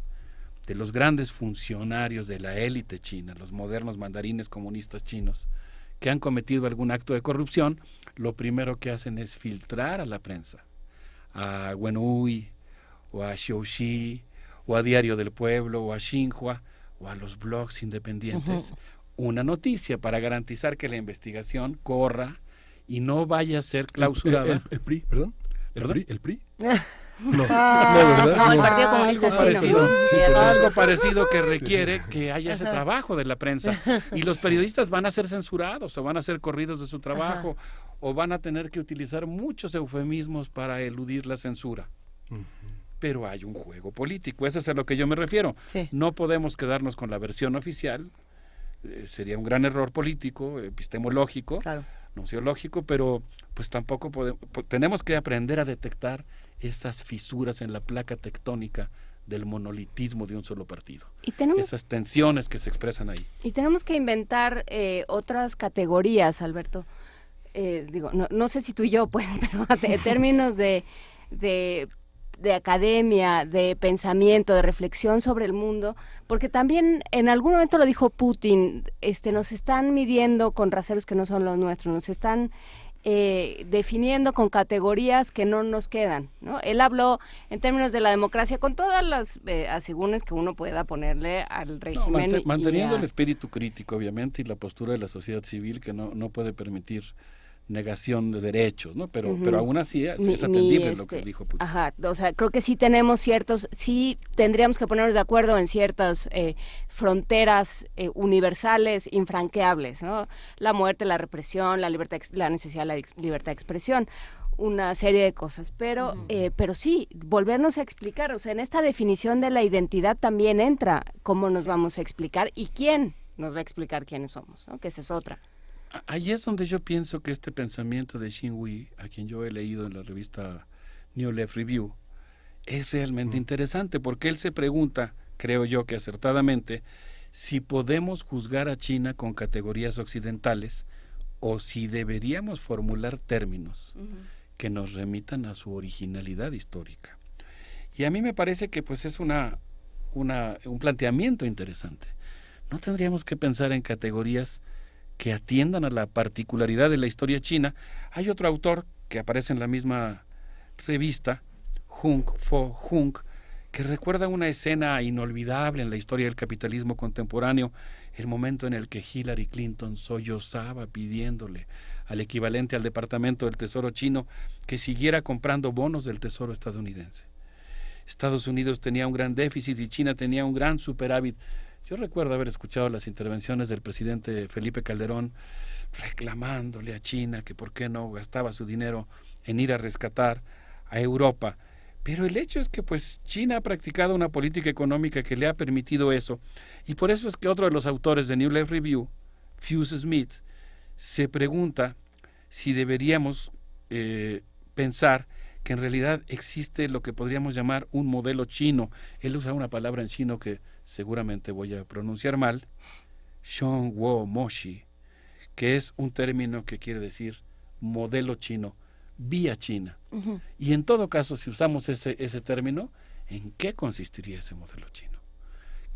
de los grandes funcionarios de la élite china, los modernos mandarines comunistas chinos, que han cometido algún acto de corrupción, lo primero que hacen es filtrar a la prensa, a Wenhui, o a Xiaoxi, o a Diario del Pueblo, o a Xinhua, o a los blogs independientes, una noticia para garantizar que la investigación corra y no vaya a ser clausurada. El PRI, perdón. ¿Perdón? ¿El PRI? No, ¿verdad? No, el Partido Comunista Algo Chino. parecido, Sí, algo parecido que requiere que haya ese trabajo de la prensa. Y los periodistas van a ser censurados o van a ser corridos de su trabajo o van a tener que utilizar muchos eufemismos para eludir la censura. Pero hay un juego político, eso es a lo que yo me refiero. Sí. No podemos quedarnos con la versión oficial, sería un gran error político, epistemológico, Claro. nociológico, pero pues tampoco tenemos que aprender a detectar esas fisuras en la placa tectónica del monolitismo de un solo partido. Y tenemos, Esas tensiones que se expresan ahí. y tenemos que inventar otras categorías, Alberto. Digo, no sé si tú y yo, pues, pero en términos de academia, de pensamiento, de reflexión sobre el mundo, porque también en algún momento lo dijo Putin, nos están midiendo con raseros que no son los nuestros, nos están definiendo con categorías que no nos quedan, ¿no? Él habló en términos de la democracia con todas las asegúnes que uno pueda ponerle al régimen. Manteniendo el espíritu crítico, obviamente, y la postura de la sociedad civil que no puede permitir negación de derechos, ¿no? Pero aún así es atendible lo que dijo Putin. Ajá, o sea, creo que sí sí tendríamos que ponernos de acuerdo en ciertas fronteras universales, infranqueables, ¿no? La muerte, la represión, la libertad, la necesidad de la libertad de expresión, una serie de cosas, pero sí, volvernos a explicar, o sea, en esta definición de la identidad también entra cómo nos vamos a explicar y quién nos va a explicar quiénes somos, ¿no? Que esa es otra. Ahí es donde yo pienso que este pensamiento de Xin Wei, a quien yo he leído en la revista New Left Review, es realmente interesante, porque él se pregunta, creo yo que acertadamente, si podemos juzgar a China con categorías occidentales o si deberíamos formular términos que nos remitan a su originalidad histórica. Y a mí me parece que pues es un planteamiento interesante. No tendríamos que pensar en categorías que atiendan a la particularidad de la historia china. Hay otro autor que aparece en la misma revista, Hung Fo Hung, que recuerda una escena inolvidable en la historia del capitalismo contemporáneo, el momento en el que Hillary Clinton sollozaba pidiéndole al equivalente al Departamento del Tesoro chino que siguiera comprando bonos del Tesoro estadounidense. Estados Unidos tenía un gran déficit y China tenía un gran superávit. Yo recuerdo haber escuchado las intervenciones del presidente Felipe Calderón reclamándole a China que por qué no gastaba su dinero en ir a rescatar a Europa. Pero el hecho es que pues China ha practicado una política económica que le ha permitido eso. Y por eso es que otro de los autores de New Left Review, Fuse Smith, se pregunta si deberíamos pensar que en realidad existe lo que podríamos llamar un modelo chino. Él usa una palabra en chino que seguramente voy a pronunciar mal, Shongwo Moshi, que es un término que quiere decir modelo chino, vía China. Y en todo caso, si usamos ese término, ¿en qué consistiría ese modelo chino?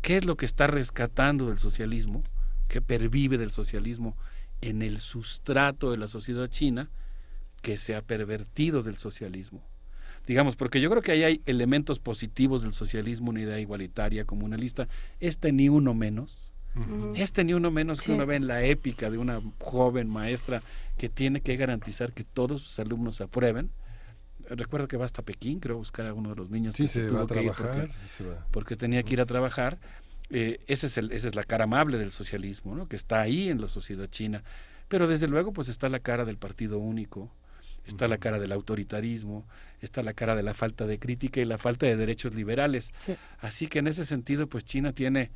¿Qué es lo que está rescatando del socialismo, que pervive del socialismo en el sustrato de la sociedad china, que se ha pervertido del socialismo? Digamos, porque yo creo que ahí hay elementos positivos del socialismo, una idea igualitaria, comunalista, ni uno menos. Ni uno menos que uno ve en la épica de una joven maestra que tiene que garantizar que todos sus alumnos aprueben. Recuerdo que va hasta Pekín, creo, buscar a uno de los niños que se tuvo que ir porque tenía que ir a trabajar. Esa es la cara amable del socialismo, ¿no? Que está ahí en la sociedad china. Pero desde luego pues está la cara del partido único, está la cara del autoritarismo, está la cara de la falta de crítica y la falta de derechos liberales. Sí. Así que en ese sentido, pues China tiene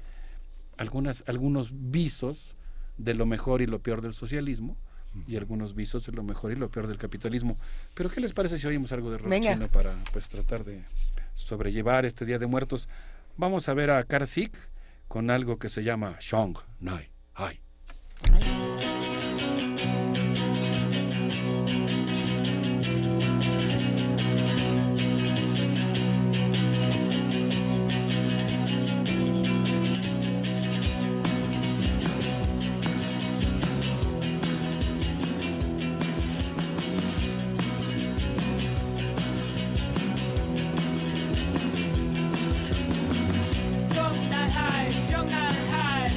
algunos visos de lo mejor y lo peor del socialismo y algunos visos de lo mejor y lo peor del capitalismo. Pero ¿qué les parece si oímos algo de rock chino para pues tratar de sobrellevar este Día de Muertos? Vamos a ver a Karsik con algo que se llama Shong Nai Hai. Jong Nai Hai, Jong Nai Hai,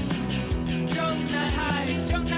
Jong Nai Hai, Jong Nai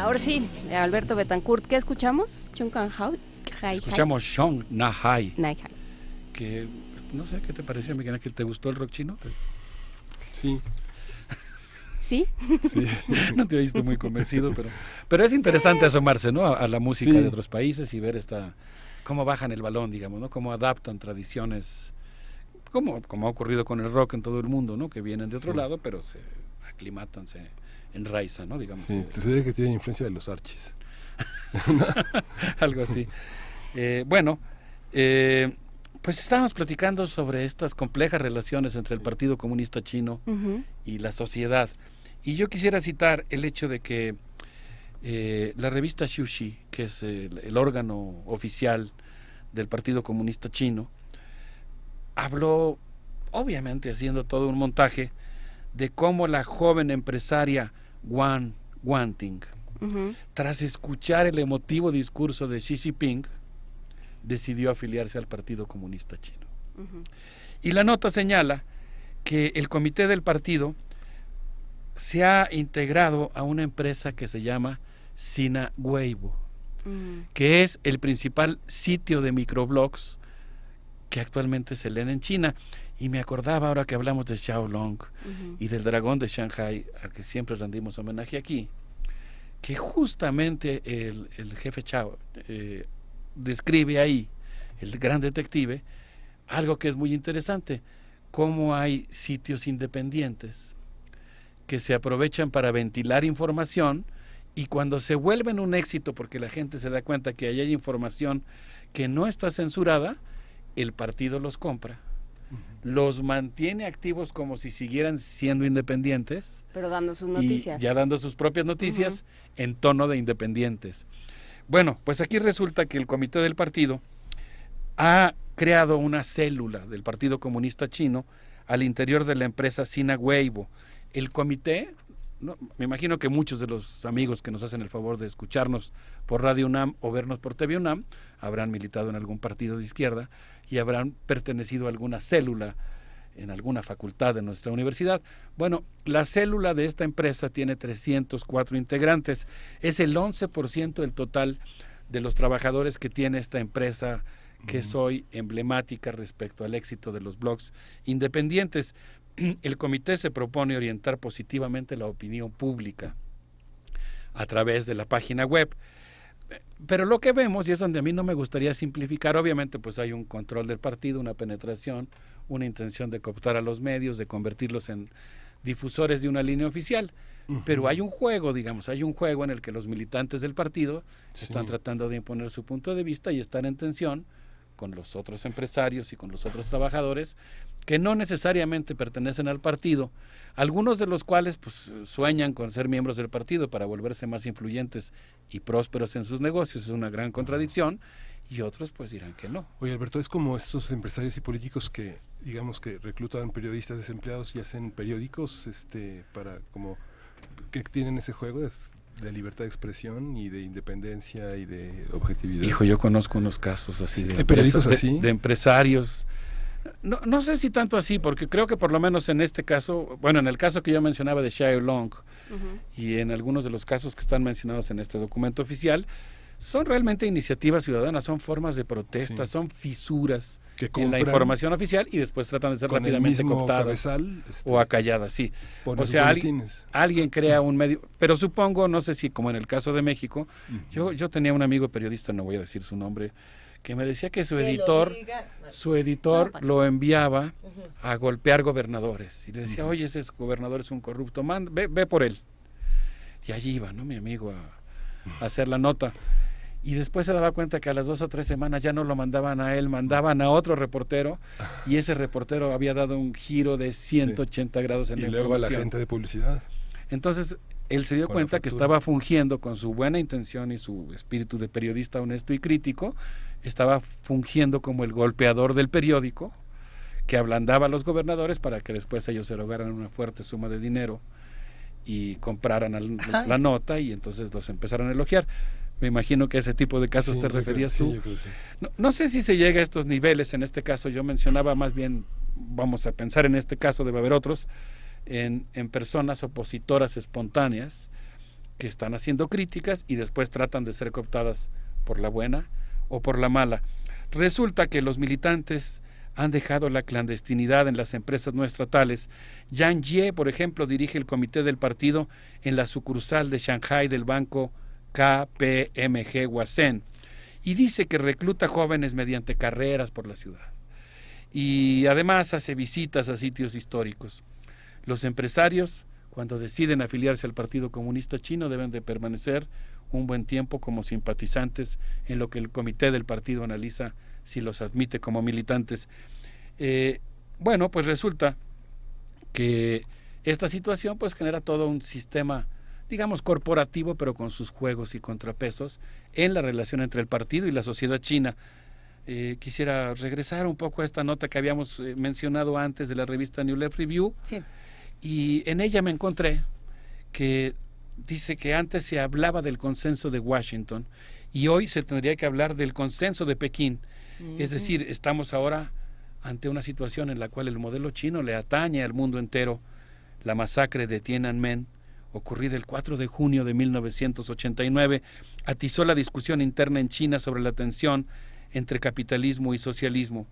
Ahora sí, Alberto Betancourt, ¿qué escuchamos? Escuchamos Shong Na Hai. Hai. Que no sé qué te pareció, Miguel Ángel, ¿te gustó el rock chino? Sí. ¿Sí? Sí. No te oíste muy convencido, pero es interesante asomarse, ¿no? a la música de otros países y ver cómo bajan el balón, digamos, ¿no? Cómo adaptan tradiciones, como ha ocurrido con el rock en todo el mundo, ¿no? Que vienen de otro lado, pero se aclimatan, se enraizan, ¿no? Digamos. Sí, te sé que tienen influencia de los Archies. Algo así. Pues estábamos platicando sobre estas complejas relaciones entre el Partido Comunista Chino y la sociedad. Y yo quisiera citar el hecho de que la revista Xuxi, que es el órgano oficial del Partido Comunista Chino, habló, obviamente haciendo todo un montaje, de cómo la joven empresaria Wang Wanting, tras escuchar el emotivo discurso de Xi Jinping, decidió afiliarse al Partido Comunista Chino. Y la nota señala que el comité del partido se ha integrado a una empresa que se llama Sina Weibo, que es el principal sitio de microblogs que actualmente se leen en China. Y me acordaba, ahora que hablamos de Xiaolong y del dragón de Shanghai, al que siempre rendimos homenaje aquí, que justamente el jefe Chao describe ahí, el gran detective, algo que es muy interesante, cómo hay sitios independientes que se aprovechan para ventilar información, y cuando se vuelven un éxito porque la gente se da cuenta que ahí hay información que no está censurada, el partido los compra, los mantiene activos como si siguieran siendo independientes, pero dando sus noticias, y ya dando sus propias noticias en tono de independientes. Bueno, pues aquí resulta que el comité del partido ha creado una célula del Partido Comunista Chino al interior de la empresa Sina Weibo. El comité, me imagino que muchos de los amigos que nos hacen el favor de escucharnos por Radio UNAM o vernos por TV UNAM habrán militado en algún partido de izquierda y habrán pertenecido a alguna célula en alguna facultad de nuestra universidad. Bueno, la célula de esta empresa tiene 304 integrantes, es el 11% del total de los trabajadores que tiene esta empresa, que es hoy emblemática respecto al éxito de los blogs independientes. El comité se propone orientar positivamente la opinión pública a través de la página web. Pero lo que vemos, y es donde a mí no me gustaría simplificar, obviamente pues hay un control del partido, una penetración, una intención de cooptar a los medios, de convertirlos en difusores de una línea oficial, pero hay un juego, digamos, hay un juego en el que los militantes del partido están tratando de imponer su punto de vista y están en tensión con los otros empresarios y con los otros trabajadores que no necesariamente pertenecen al partido, algunos de los cuales pues sueñan con ser miembros del partido para volverse más influyentes y prósperos en sus negocios, es una gran contradicción, y otros pues dirán que no. Oye, Alberto, es como estos empresarios y políticos que, digamos, que reclutan periodistas desempleados y hacen periódicos para como que tienen ese juego de libertad de expresión y de independencia y de objetividad. Hijo, yo conozco unos casos así de periódicos así, de empresarios. No sé si tanto así, porque creo que por lo menos en este caso, bueno, en el caso que yo mencionaba de Xiaolong y en algunos de los casos que están mencionados en este documento oficial, son realmente iniciativas ciudadanas, son formas de protesta, son fisuras en la información oficial y después tratan de ser rápidamente cooptadas o acalladas, sí. O sea, alguien crea un medio, pero supongo, no sé si como en el caso de México, yo tenía un amigo periodista, no voy a decir su nombre, que me decía que su editor lo enviaba a golpear gobernadores y le decía, oye, ese gobernador es un corrupto, ve por él. Y allí iba, ¿no? Mi amigo a hacer la nota. Y después se daba cuenta que a las 2 o 3 semanas ya no lo mandaban a él, mandaban a otro reportero, y ese reportero había dado un giro de 180 grados en la información. Y luego a la gente de publicidad. Entonces, él se dio cuenta que estaba fungiendo con su buena intención y su espíritu de periodista honesto y crítico, estaba fungiendo como el golpeador del periódico, que ablandaba a los gobernadores para que después ellos se erogaran una fuerte suma de dinero y compraran la nota, y entonces los empezaron a elogiar. Me imagino que a ese tipo de casos te referías tú. Sí. No sé si se llega a estos niveles. En este caso yo mencionaba más bien, vamos a pensar en este caso, debe haber otros, en personas opositoras espontáneas que están haciendo críticas y después tratan de ser cooptadas por la buena o por la mala. Resulta que los militantes han dejado la clandestinidad en las empresas no estatales. Yang Jie, por ejemplo, dirige el comité del partido en la sucursal de Shanghai del banco KPMG Huasen y dice que recluta jóvenes mediante carreras por la ciudad. Y además hace visitas a sitios históricos. Los empresarios, cuando deciden afiliarse al Partido Comunista Chino, deben de permanecer un buen tiempo como simpatizantes, en lo que el comité del partido analiza si los admite como militantes. Bueno, pues resulta que esta situación pues genera todo un sistema, digamos, corporativo, pero con sus juegos y contrapesos en la relación entre el partido y la sociedad china. Quisiera regresar un poco a esta nota que habíamos mencionado antes de la revista New Left Review, sí. Y en ella me encontré que dice que antes se hablaba del consenso de Washington y hoy se tendría que hablar del consenso de Pekín. Es decir, estamos ahora ante una situación en la cual el modelo chino le atañe al mundo entero. La masacre de Tiananmen, ocurrida el 4 de junio de 1989, atizó la discusión interna en China sobre la tensión entre capitalismo y socialismo.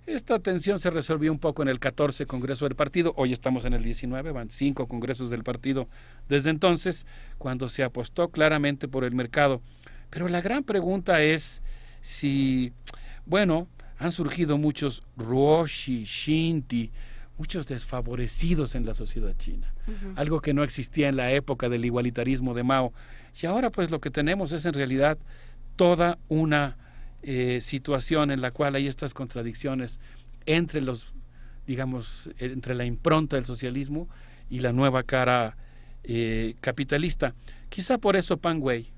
Esta tensión se resolvió un poco en el 14 Congreso del Partido, hoy estamos en el 19, van 5 congresos del partido desde entonces, cuando se apostó claramente por el mercado. Pero la gran pregunta es si, bueno, han surgido muchos ruoxi, xinti, muchos desfavorecidos en la sociedad china, algo que no existía en la época del igualitarismo de Mao, y ahora pues lo que tenemos es en realidad toda una situación en la cual hay estas contradicciones entre los, digamos, entre la impronta del socialismo y la nueva cara capitalista. Quizá por eso Pang Wei,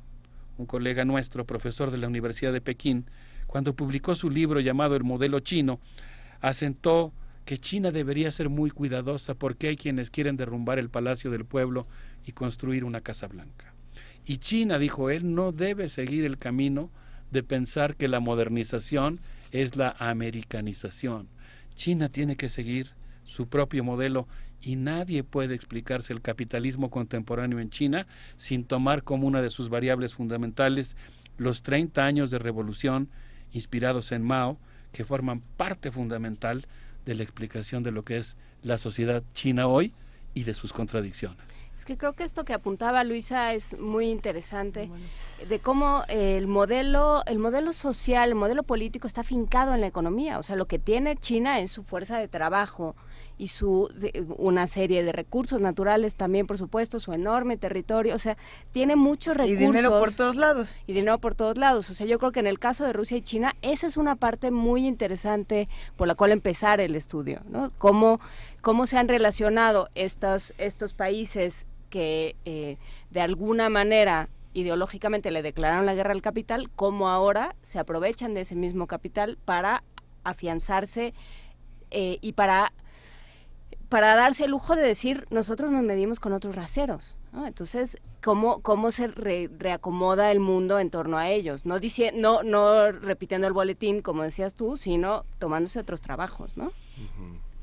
un colega nuestro, profesor de la Universidad de Pekín, cuando publicó su libro llamado El modelo chino, asentó que China debería ser muy cuidadosa porque hay quienes quieren derrumbar el Palacio del Pueblo y construir una Casa Blanca. Y China, dijo él, no debe seguir el camino de pensar que la modernización es la americanización. China tiene que seguir su propio modelo y nadie puede explicarse el capitalismo contemporáneo en China sin tomar como una de sus variables fundamentales los 30 años de revolución inspirados en Mao, que forman parte fundamental de la explicación de lo que es la sociedad china hoy y de sus contradicciones. Es que creo que esto que apuntaba Luisa es muy interesante, de cómo el modelo social, el modelo político está fincado en la economía. O sea, lo que tiene China es su fuerza de trabajo y una serie de recursos naturales también, por supuesto, su enorme territorio. O sea, tiene muchos recursos. Y dinero por todos lados. Y dinero por todos lados. O sea, yo creo que en el caso de Rusia y China, esa es una parte muy interesante por la cual empezar el estudio, ¿no? Cómo se han relacionado estos países que de alguna manera ideológicamente le declararon la guerra al capital, cómo ahora se aprovechan de ese mismo capital para afianzarse y para darse el lujo de decir, nosotros nos medimos con otros raseros, ¿no? Entonces, ¿cómo se reacomoda el mundo en torno a ellos? No repitiendo el boletín, como decías tú, sino tomándose otros trabajos, ¿no?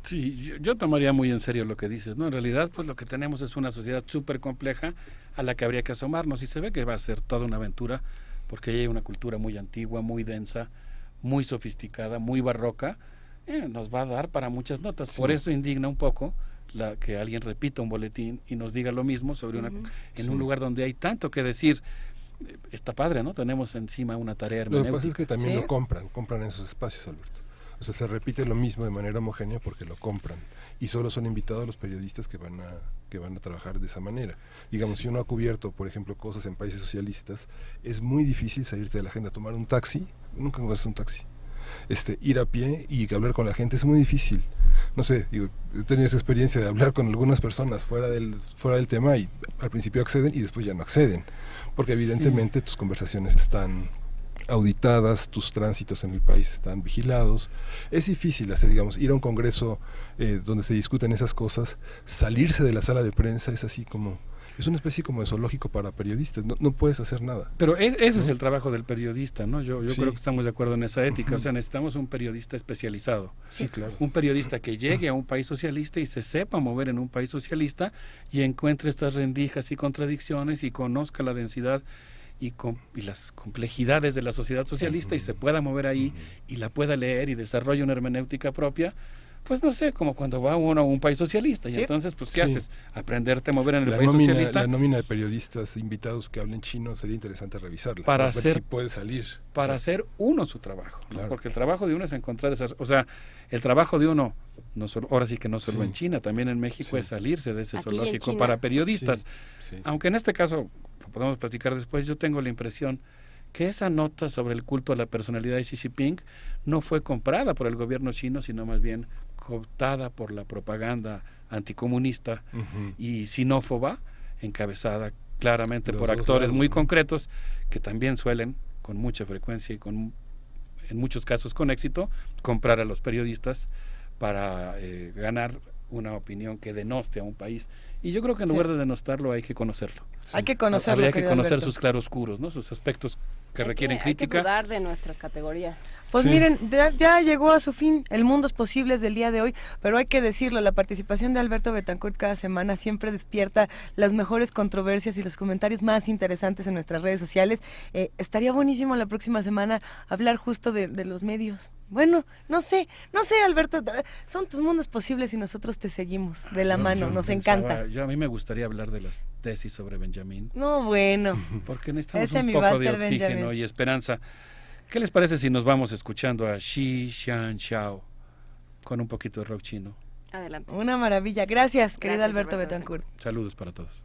Sí, yo tomaría muy en serio lo que dices, ¿no? En realidad, pues lo que tenemos es una sociedad súper compleja a la que habría que asomarnos y se ve que va a ser toda una aventura porque hay una cultura muy antigua, muy densa, muy sofisticada, muy barroca, nos va a dar para muchas notas. Sí. Por eso indigna un poco que alguien repita un boletín y nos diga lo mismo sobre un lugar donde hay tanto que decir. Está padre, ¿no? Tenemos encima una tarea hermenéutica. Lo que pasa es que también lo compran esos espacios, Alberto. O sea, se repite lo mismo de manera homogénea porque lo compran y solo son invitados los periodistas que van a trabajar de esa manera. Digamos, si uno ha cubierto, por ejemplo, cosas en países socialistas, es muy difícil salirte de la agenda, tomar un taxi, nunca encuentras un taxi. Ir a pie y hablar con la gente es muy difícil. No sé, he tenido esa experiencia de hablar con algunas personas fuera del tema y al principio acceden y después ya no acceden, porque evidentemente tus conversaciones están auditadas, tus tránsitos en el país están vigilados. Es difícil ir a un congreso donde se discuten esas cosas, salirse de la sala de prensa es así como Es una especie como de zoológico para periodistas, no puedes hacer nada. Pero ese es el trabajo del periodista, ¿no? Yo Sí. creo que estamos de acuerdo en esa ética, o sea, necesitamos un periodista especializado. Sí, claro. Un periodista que llegue a un país socialista y se sepa mover en un país socialista y encuentre estas rendijas y contradicciones y conozca la densidad y las complejidades de la sociedad socialista y se pueda mover ahí y la pueda leer y desarrolle una hermenéutica propia. Pues no sé, como cuando va uno a un país socialista y Sí. entonces, pues, ¿qué Sí. haces? Aprenderte a mover en el país socialista La nómina de periodistas invitados que hablen chino sería interesante revisarla. Para ver hacer- si puede salir. para O sea, hacer uno su trabajo, ¿no? Claro. Porque el trabajo de uno es encontrar esas, o sea, el trabajo de uno, no solo, ahora sí que no solo Sí. en China, también en México Sí. es salirse de ese Aquí y en zoológico China. para periodistas. sí. Aunque en este caso, lo podemos platicar después, yo tengo la impresión que esa nota sobre el culto a la personalidad de Xi Jinping no fue comprada por el gobierno chino, sino más bien cooptada por la propaganda anticomunista Ujú. y xenófoba, encabezada claramente Los por dos actores lados, muy ¿no? concretos que también suelen, con mucha frecuencia y en muchos casos con éxito, comprar a los periodistas para ganar una opinión que denoste a un país. Y yo creo que en Sí. lugar de denostarlo hay que conocerlo. Hay que conocerlo, Habría que querido conocer Alberto. sus claroscuros, ¿no? Sus aspectos que requieren Hay que crítica. dudar de nuestras categorías. Pues Sí. miren, ya llegó a su fin el Mundos Posibles del día de hoy, pero hay que decirlo, la participación de Alberto Betancourt cada semana siempre despierta las mejores controversias y los comentarios más interesantes en nuestras redes sociales. Estaría buenísimo la próxima semana hablar justo de los medios. Bueno, no sé, Alberto, son tus mundos posibles y nosotros te seguimos de la mano, nos encanta. A mí me gustaría hablar de las tesis sobre Benjamín, No, bueno. porque necesitamos Ese un mi poco de Walter oxígeno Benjamin. y esperanza. ¿Qué les parece si nos vamos escuchando a Xi Xian Xiao con un poquito de rock chino? Adelante. Una maravilla. Gracias, querido Gracias, Alberto Alberto Betancourt. Saludos para todos.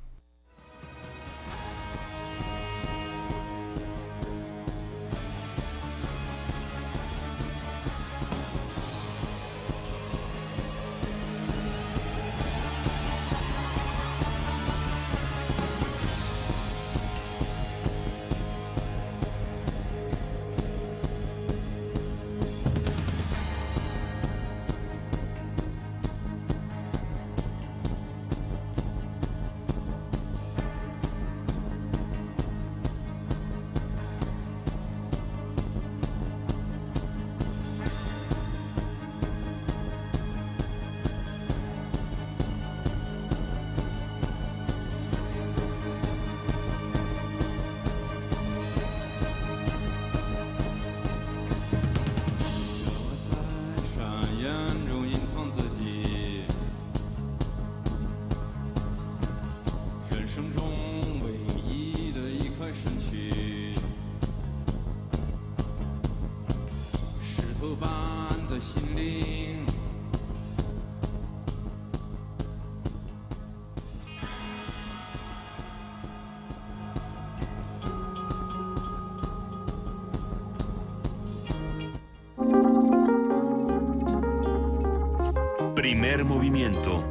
Primer movimiento.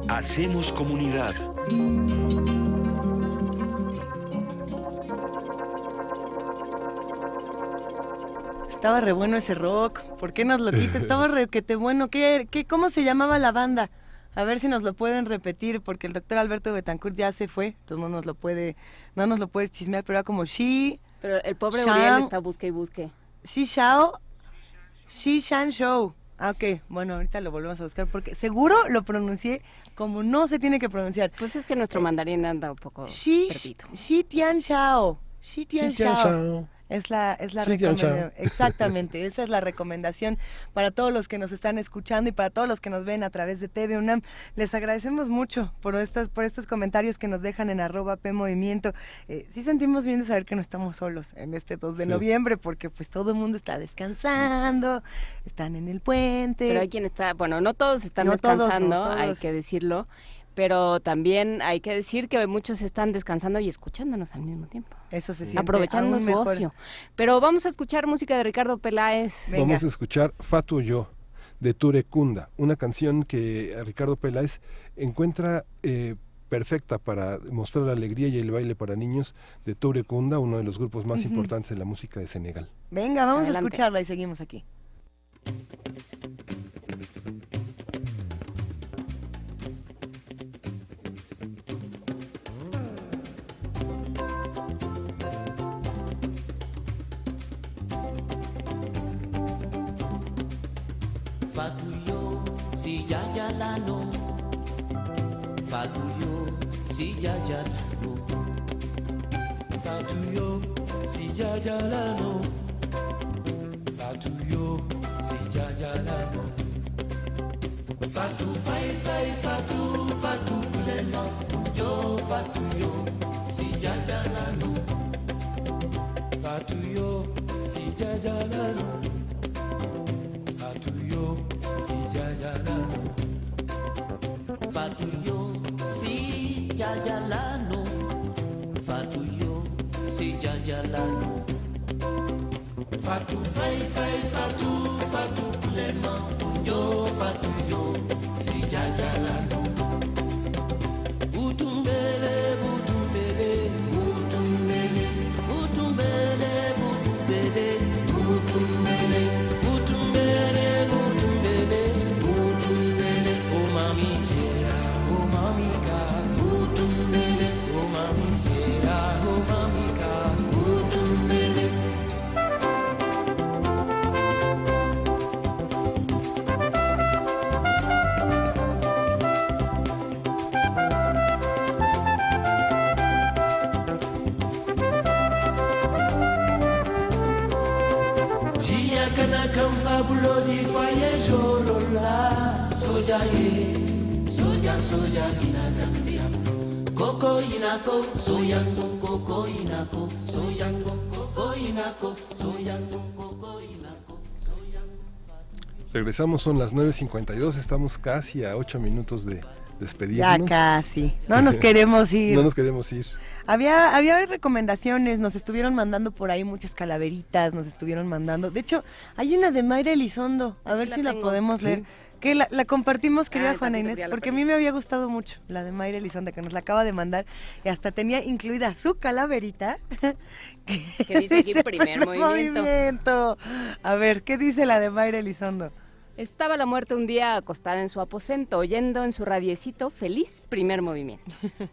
Hacemos comunidad. Estaba re bueno ese rock. ¿Por qué nos lo quita? Estaba re bueno. ¿Cómo se llamaba la banda? A ver si nos lo pueden repetir, porque el doctor Alberto Betancourt ya se fue, entonces no nos lo puedes chismear, pero era como Pero el pobre Shang- Uriel está busque y busque. Xi Shan Show. Ah, ok, bueno, ahorita lo volvemos a buscar porque seguro lo pronuncié como no se tiene que pronunciar. Pues es que nuestro mandarín anda un poco perdido. Xi Tian Shao. Xi Tian Shao. Es la Xi Tian recomendación, exactamente, esa es la recomendación para todos los que nos están escuchando y para todos los que nos ven a través de TV UNAM. Les agradecemos mucho por estos comentarios que nos dejan en @PMovimiento. Sí sentimos bien de saber que no estamos solos en este 2 de Sí. noviembre, porque pues todo el mundo está descansando, están en el puente. Pero hay quien está, bueno, no todos están No todos, descansando, no todos. hay que decirlo, pero también hay que decir que muchos están descansando y escuchándonos al mismo tiempo. Eso se siente Aprovechando aún su mejor. ocio. Pero vamos a escuchar música de Ricardo Peláez. Venga. Vamos a escuchar Fatu Yo, de Ture Kunda, una canción que Ricardo Peláez encuentra perfecta para mostrar la alegría y el baile para niños de Ture Kunda, uno de los grupos más importantes de la música de Senegal. Venga, vamos Adelante. a escucharla y seguimos aquí. Fatuyo, si ya ya la no. Fatuyo, si ya ya la no. Fatuyo, si ya ya la no. Fatuyo, si ya ya la no. Fatu fai fai fatu fatu lema yo fatuyo, si ya ya la no. Fatuyo, si ya ya la no. Fatuyo, si ya ya la no. Fatuyo, si ya ya la no. Fatuyo, si ya ya la no. Fatu fai fai fatu fatu lema yo fatuyo, si ya ya la no. Butumbele butumbele butumbele butumbele butumbele butumbele butumbele butumbele butumbele. Oh mami sera, oh mami gas. Butumbele, oh mami sera, oh mami gas. Butumbele. Fabulo di faye jolola soya ye soya soya inagambia coco inako soyango coco inako soyango coco inako soyango coco inako soyango. Regresamos, son las 9:52, estamos casi a 8 minutos de despedirnos. Ya casi, no nos queremos ir. No nos queremos ir. Había recomendaciones, nos estuvieron mandando por ahí muchas calaveritas, nos estuvieron mandando. De hecho, hay una de Mayra Elizondo, a ver si la podemos leer. Que la compartimos, querida Juana Inés, porque a mí me había gustado mucho la de Mayra Elizondo, que nos la acaba de mandar, y hasta tenía incluida su calaverita. Que dice aquí primer movimiento. A ver, ¿qué dice la de Mayra Elizondo? Estaba la muerte un día acostada en su aposento, oyendo en su radiecito feliz primer movimiento.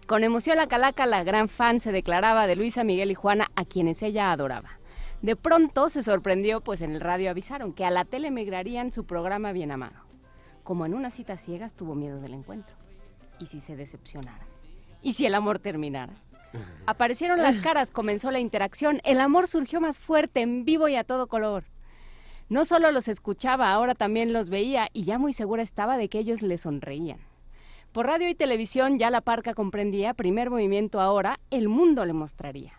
Con emoción la calaca, la gran fan, se declaraba de Luisa, Miguel y Juana, a quienes ella adoraba. De pronto se sorprendió, pues en el radio avisaron que a la tele migrarían su programa bien amado. Como en una cita ciegas, tuvo miedo del encuentro. ¿Y si se decepcionara? ¿Y si el amor terminara? Aparecieron las caras, comenzó la interacción, el amor surgió más fuerte, en vivo y a todo color. No solo los escuchaba, ahora también los veía y ya muy segura estaba de que ellos le sonreían. Por radio y televisión ya la parca comprendía, primer movimiento ahora, el mundo le mostraría.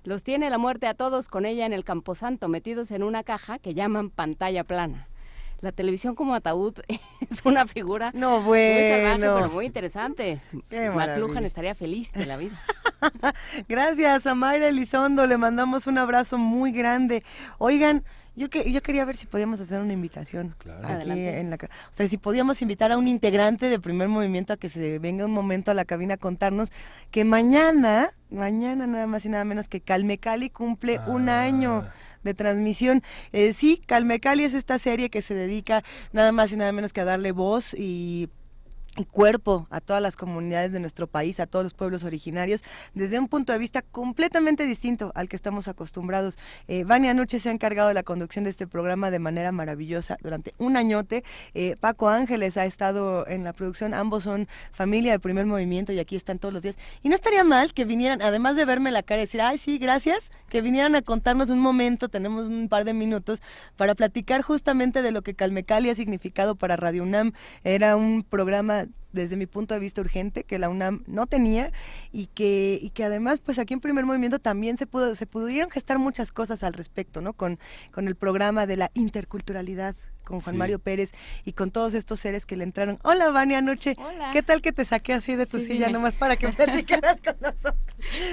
Los tiene la muerte a todos con ella en el camposanto, metidos en una caja que llaman pantalla plana. La televisión como ataúd es una figura muy salvaje, pero muy interesante. McLuhan estaría feliz de la vida. Gracias a Mayra Elizondo, le mandamos un abrazo muy grande. Oigan, yo quería ver si podíamos hacer una invitación. Claro. Aquí o sea, si podíamos invitar a un integrante de Primer Movimiento a que se venga un momento a la cabina a contarnos que mañana nada más y nada menos que Calme Cali cumple un año de transmisión. Sí, Calme Cali es esta serie que se dedica nada más y nada menos que a darle voz y cuerpo a todas las comunidades de nuestro país, a todos los pueblos originarios, desde un punto de vista completamente distinto al que estamos acostumbrados. Vania Nuche se ha encargado de la conducción de este programa de manera maravillosa durante un añote. Paco Ángeles ha estado en la producción, ambos son familia de Primer Movimiento y aquí están todos los días. Y no estaría mal que vinieran, además de verme la cara y decir, ay sí, gracias, que vinieran a contarnos un momento, tenemos un par de minutos, para platicar justamente de lo que Calme Cali ha significado para Radio UNAM. Era un programa desde mi punto de vista urgente, que la UNAM no tenía y que además pues aquí en Primer Movimiento también se pudieron gestar muchas cosas al respecto, ¿no? Con el programa de la interculturalidad con Juan Mario Pérez y con todos estos seres que le entraron. Hola, Vania Noche. Hola. ¿Qué tal que te saqué así de tu silla nomás para que platicaras con nosotros?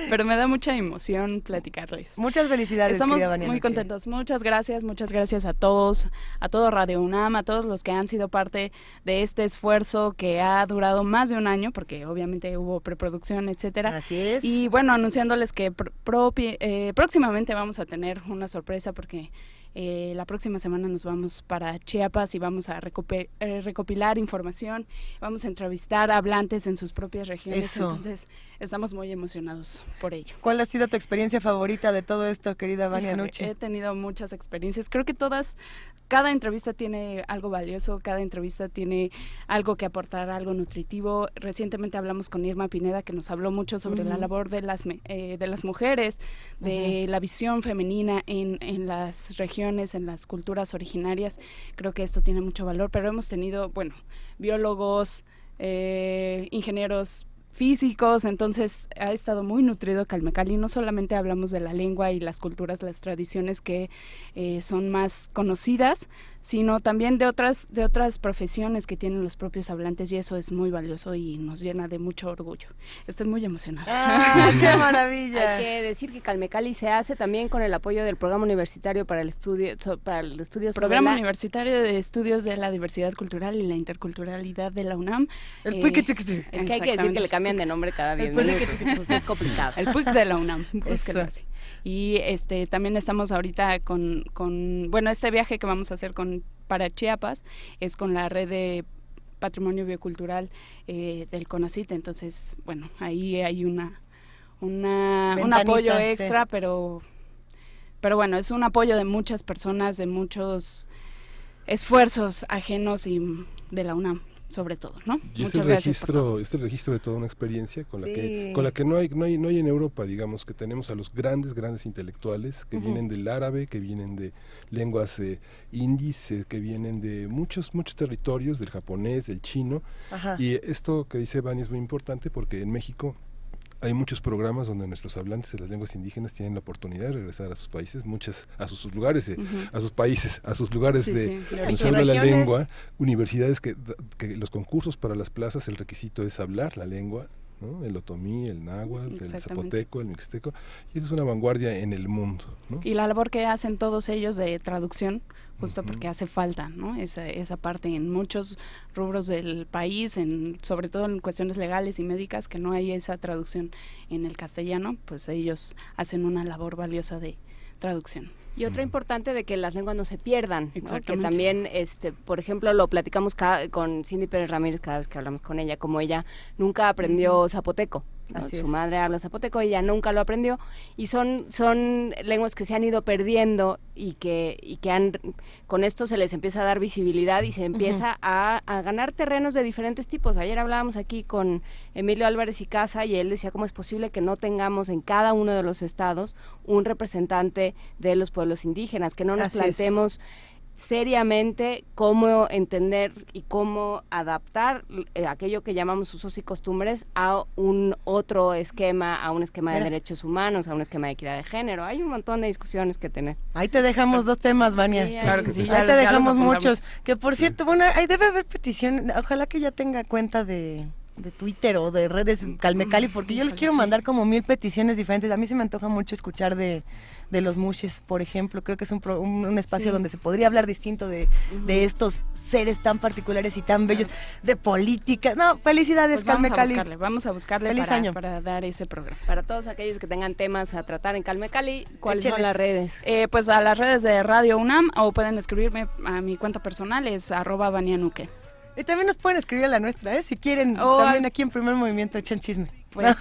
Pero me da mucha emoción platicarles. Muchas felicidades, estamos querida Vania muy Noche. contentos. Muchas gracias a todos, a todo Radio UNAM, a todos los que han sido parte de este esfuerzo que ha durado más de un año, porque obviamente hubo preproducción, etcétera. Así es. Y bueno, anunciándoles que próximamente vamos a tener una sorpresa porque La próxima semana nos vamos para Chiapas y vamos a recopilar información, vamos a entrevistar a hablantes en sus propias regiones. Eso. Entonces estamos muy emocionados por ello. ¿Cuál ha sido tu experiencia favorita de todo esto, querida Vania Híjole, Nuche? he tenido muchas experiencias, creo que cada entrevista tiene algo valioso, cada entrevista tiene algo que aportar, algo nutritivo. Recientemente hablamos con Irma Pineda, que nos habló mucho sobre la labor de las mujeres, de la visión femenina en las regiones, en las culturas originarias. Creo que esto tiene mucho valor, pero hemos tenido, biólogos, ingenieros físicos, entonces ha estado muy nutrido Calmecali. No solamente hablamos de la lengua y las culturas, las tradiciones que son más conocidas, sino también de otras profesiones que tienen los propios hablantes, y eso es muy valioso y nos llena de mucho orgullo. Estoy muy emocionada. ¡Ah, qué maravilla! Hay que decir que Calmecali se hace también con el apoyo del Programa Universitario para el Estudio sobre Programa Universitario de Estudios de la Diversidad Cultural y la Interculturalidad de la UNAM. El PUIC. Es que hay que decir que le cambian de nombre cada 10 minutos, entonces es complicado. El PUIC de la UNAM, búsquenlo así. Y también estamos ahorita con este viaje que vamos a hacer para Chiapas es con la red de Patrimonio Biocultural del CONACYT. Entonces, ahí hay un apoyo extra, sí. pero bueno, es un apoyo de muchas personas, de muchos esfuerzos ajenos y de la UNAM, sobre todo, ¿no? Y Muchas gracias por todo. Es el registro de toda una experiencia con la que no hay en Europa, digamos, que tenemos a los grandes intelectuales que vienen del árabe, que vienen de lenguas indies, que vienen de muchos territorios, del japonés, del chino. Ajá. Y esto que dice Vani es muy importante porque en México hay muchos programas donde nuestros hablantes de las lenguas indígenas tienen la oportunidad de regresar a sus países, a sus lugares, a sus países, a sus lugares de uso de la lengua, universidades que los concursos para las plazas, el requisito es hablar la lengua, ¿no? El otomí, el náhuatl, el zapoteco, el mixteco, y eso es una vanguardia en el mundo, ¿no? Y la labor que hacen todos ellos de traducción, justo porque hace falta, ¿no? Esa parte en muchos rubros del país, sobre todo en cuestiones legales y médicas, que no hay esa traducción en el castellano, pues ellos hacen una labor valiosa de traducción. Y otra importante de que las lenguas no se pierdan, ¿no? Que también, por ejemplo, lo platicamos con Cindy Pérez Ramírez cada vez que hablamos con ella, como ella nunca aprendió zapoteco, ¿no? Su madre habla zapoteco, ella nunca lo aprendió, y son lenguas que se han ido perdiendo y que con esto se les empieza a dar visibilidad y se empieza a ganar terrenos de diferentes tipos. Ayer hablábamos aquí con Emilio Álvarez y Casa y él decía cómo es posible que no tengamos en cada uno de los estados un representante de los pueblos indígenas, que no nos planteemos seriamente cómo entender y cómo adaptar aquello que llamamos usos y costumbres a un otro esquema, a un esquema de derechos humanos, a un esquema de equidad de género. Hay un montón de discusiones que tener. Ahí te dejamos 2 temas, Vania. Sí, claro que sí. Ahí te dejamos muchos. Que por cierto, ahí debe haber petición. Ojalá que ya tenga cuenta de Twitter o de redes Calmecali, porque yo les quiero mandar como 1000 peticiones diferentes. A mí se me antoja mucho escuchar de los mushes, por ejemplo. Creo que es un espacio donde se podría hablar distinto de estos seres tan particulares y tan bellos, de política. No, felicidades, pues Calmecali. Vamos a buscarle Feliz año para dar ese programa. Para todos aquellos que tengan temas a tratar en Calmecali, ¿cuáles son las redes? Pues a las redes de Radio UNAM, o pueden escribirme a mi cuenta personal, es @vanianuque. Y también nos pueden escribir a la nuestra, si quieren, también aquí en Primer Movimiento echan chisme. Pues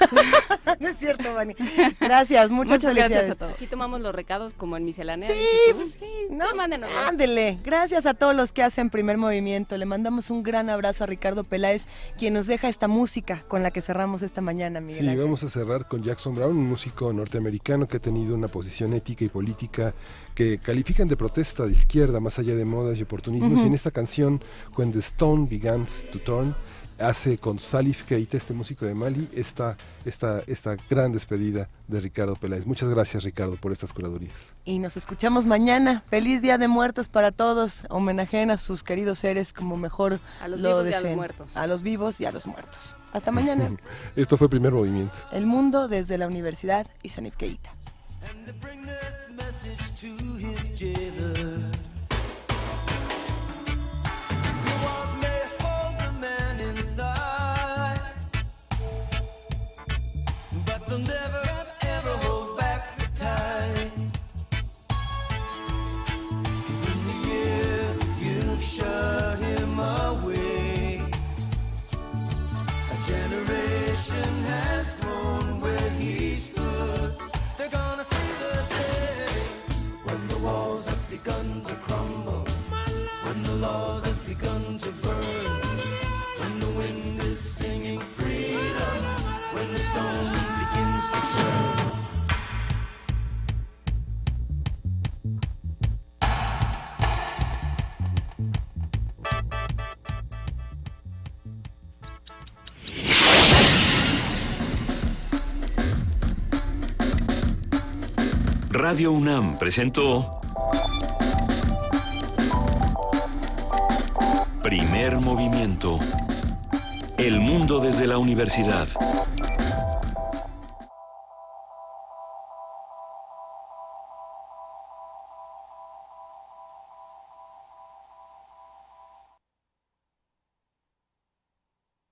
no es cierto, Vani. Gracias, muchas gracias a todos. Aquí tomamos los recados como en miscelánea. Sí, pues sí, no, mándenos. Ándele. Gracias a todos los que hacen Primer Movimiento. Le mandamos un gran abrazo a Ricardo Peláez, quien nos deja esta música con la que cerramos esta mañana, Miguel Ángel. Vamos a cerrar con Jackson Brown, un músico norteamericano que ha tenido una posición ética y política que califican de protesta de izquierda, más allá de modas y oportunismos. Y en esta canción, When the Stone Begins to Turn, hace con Salif Keita, este músico de Mali, esta gran despedida de Ricardo Peláez. Muchas gracias, Ricardo, por estas curadurías. Y nos escuchamos mañana. Feliz Día de Muertos para todos. Homenajeen a sus queridos seres como mejor lo deseen. A los muertos. A los vivos y a los muertos. Hasta mañana. Esto fue Primer Movimiento. El mundo desde la Universidad y Salif Keita. They'll never ever hold back the time. stars have begun to burn, when the wind is singing freedom, when the stone begins to turn. Radio UNAM presentó Primer Movimiento. El mundo desde la universidad.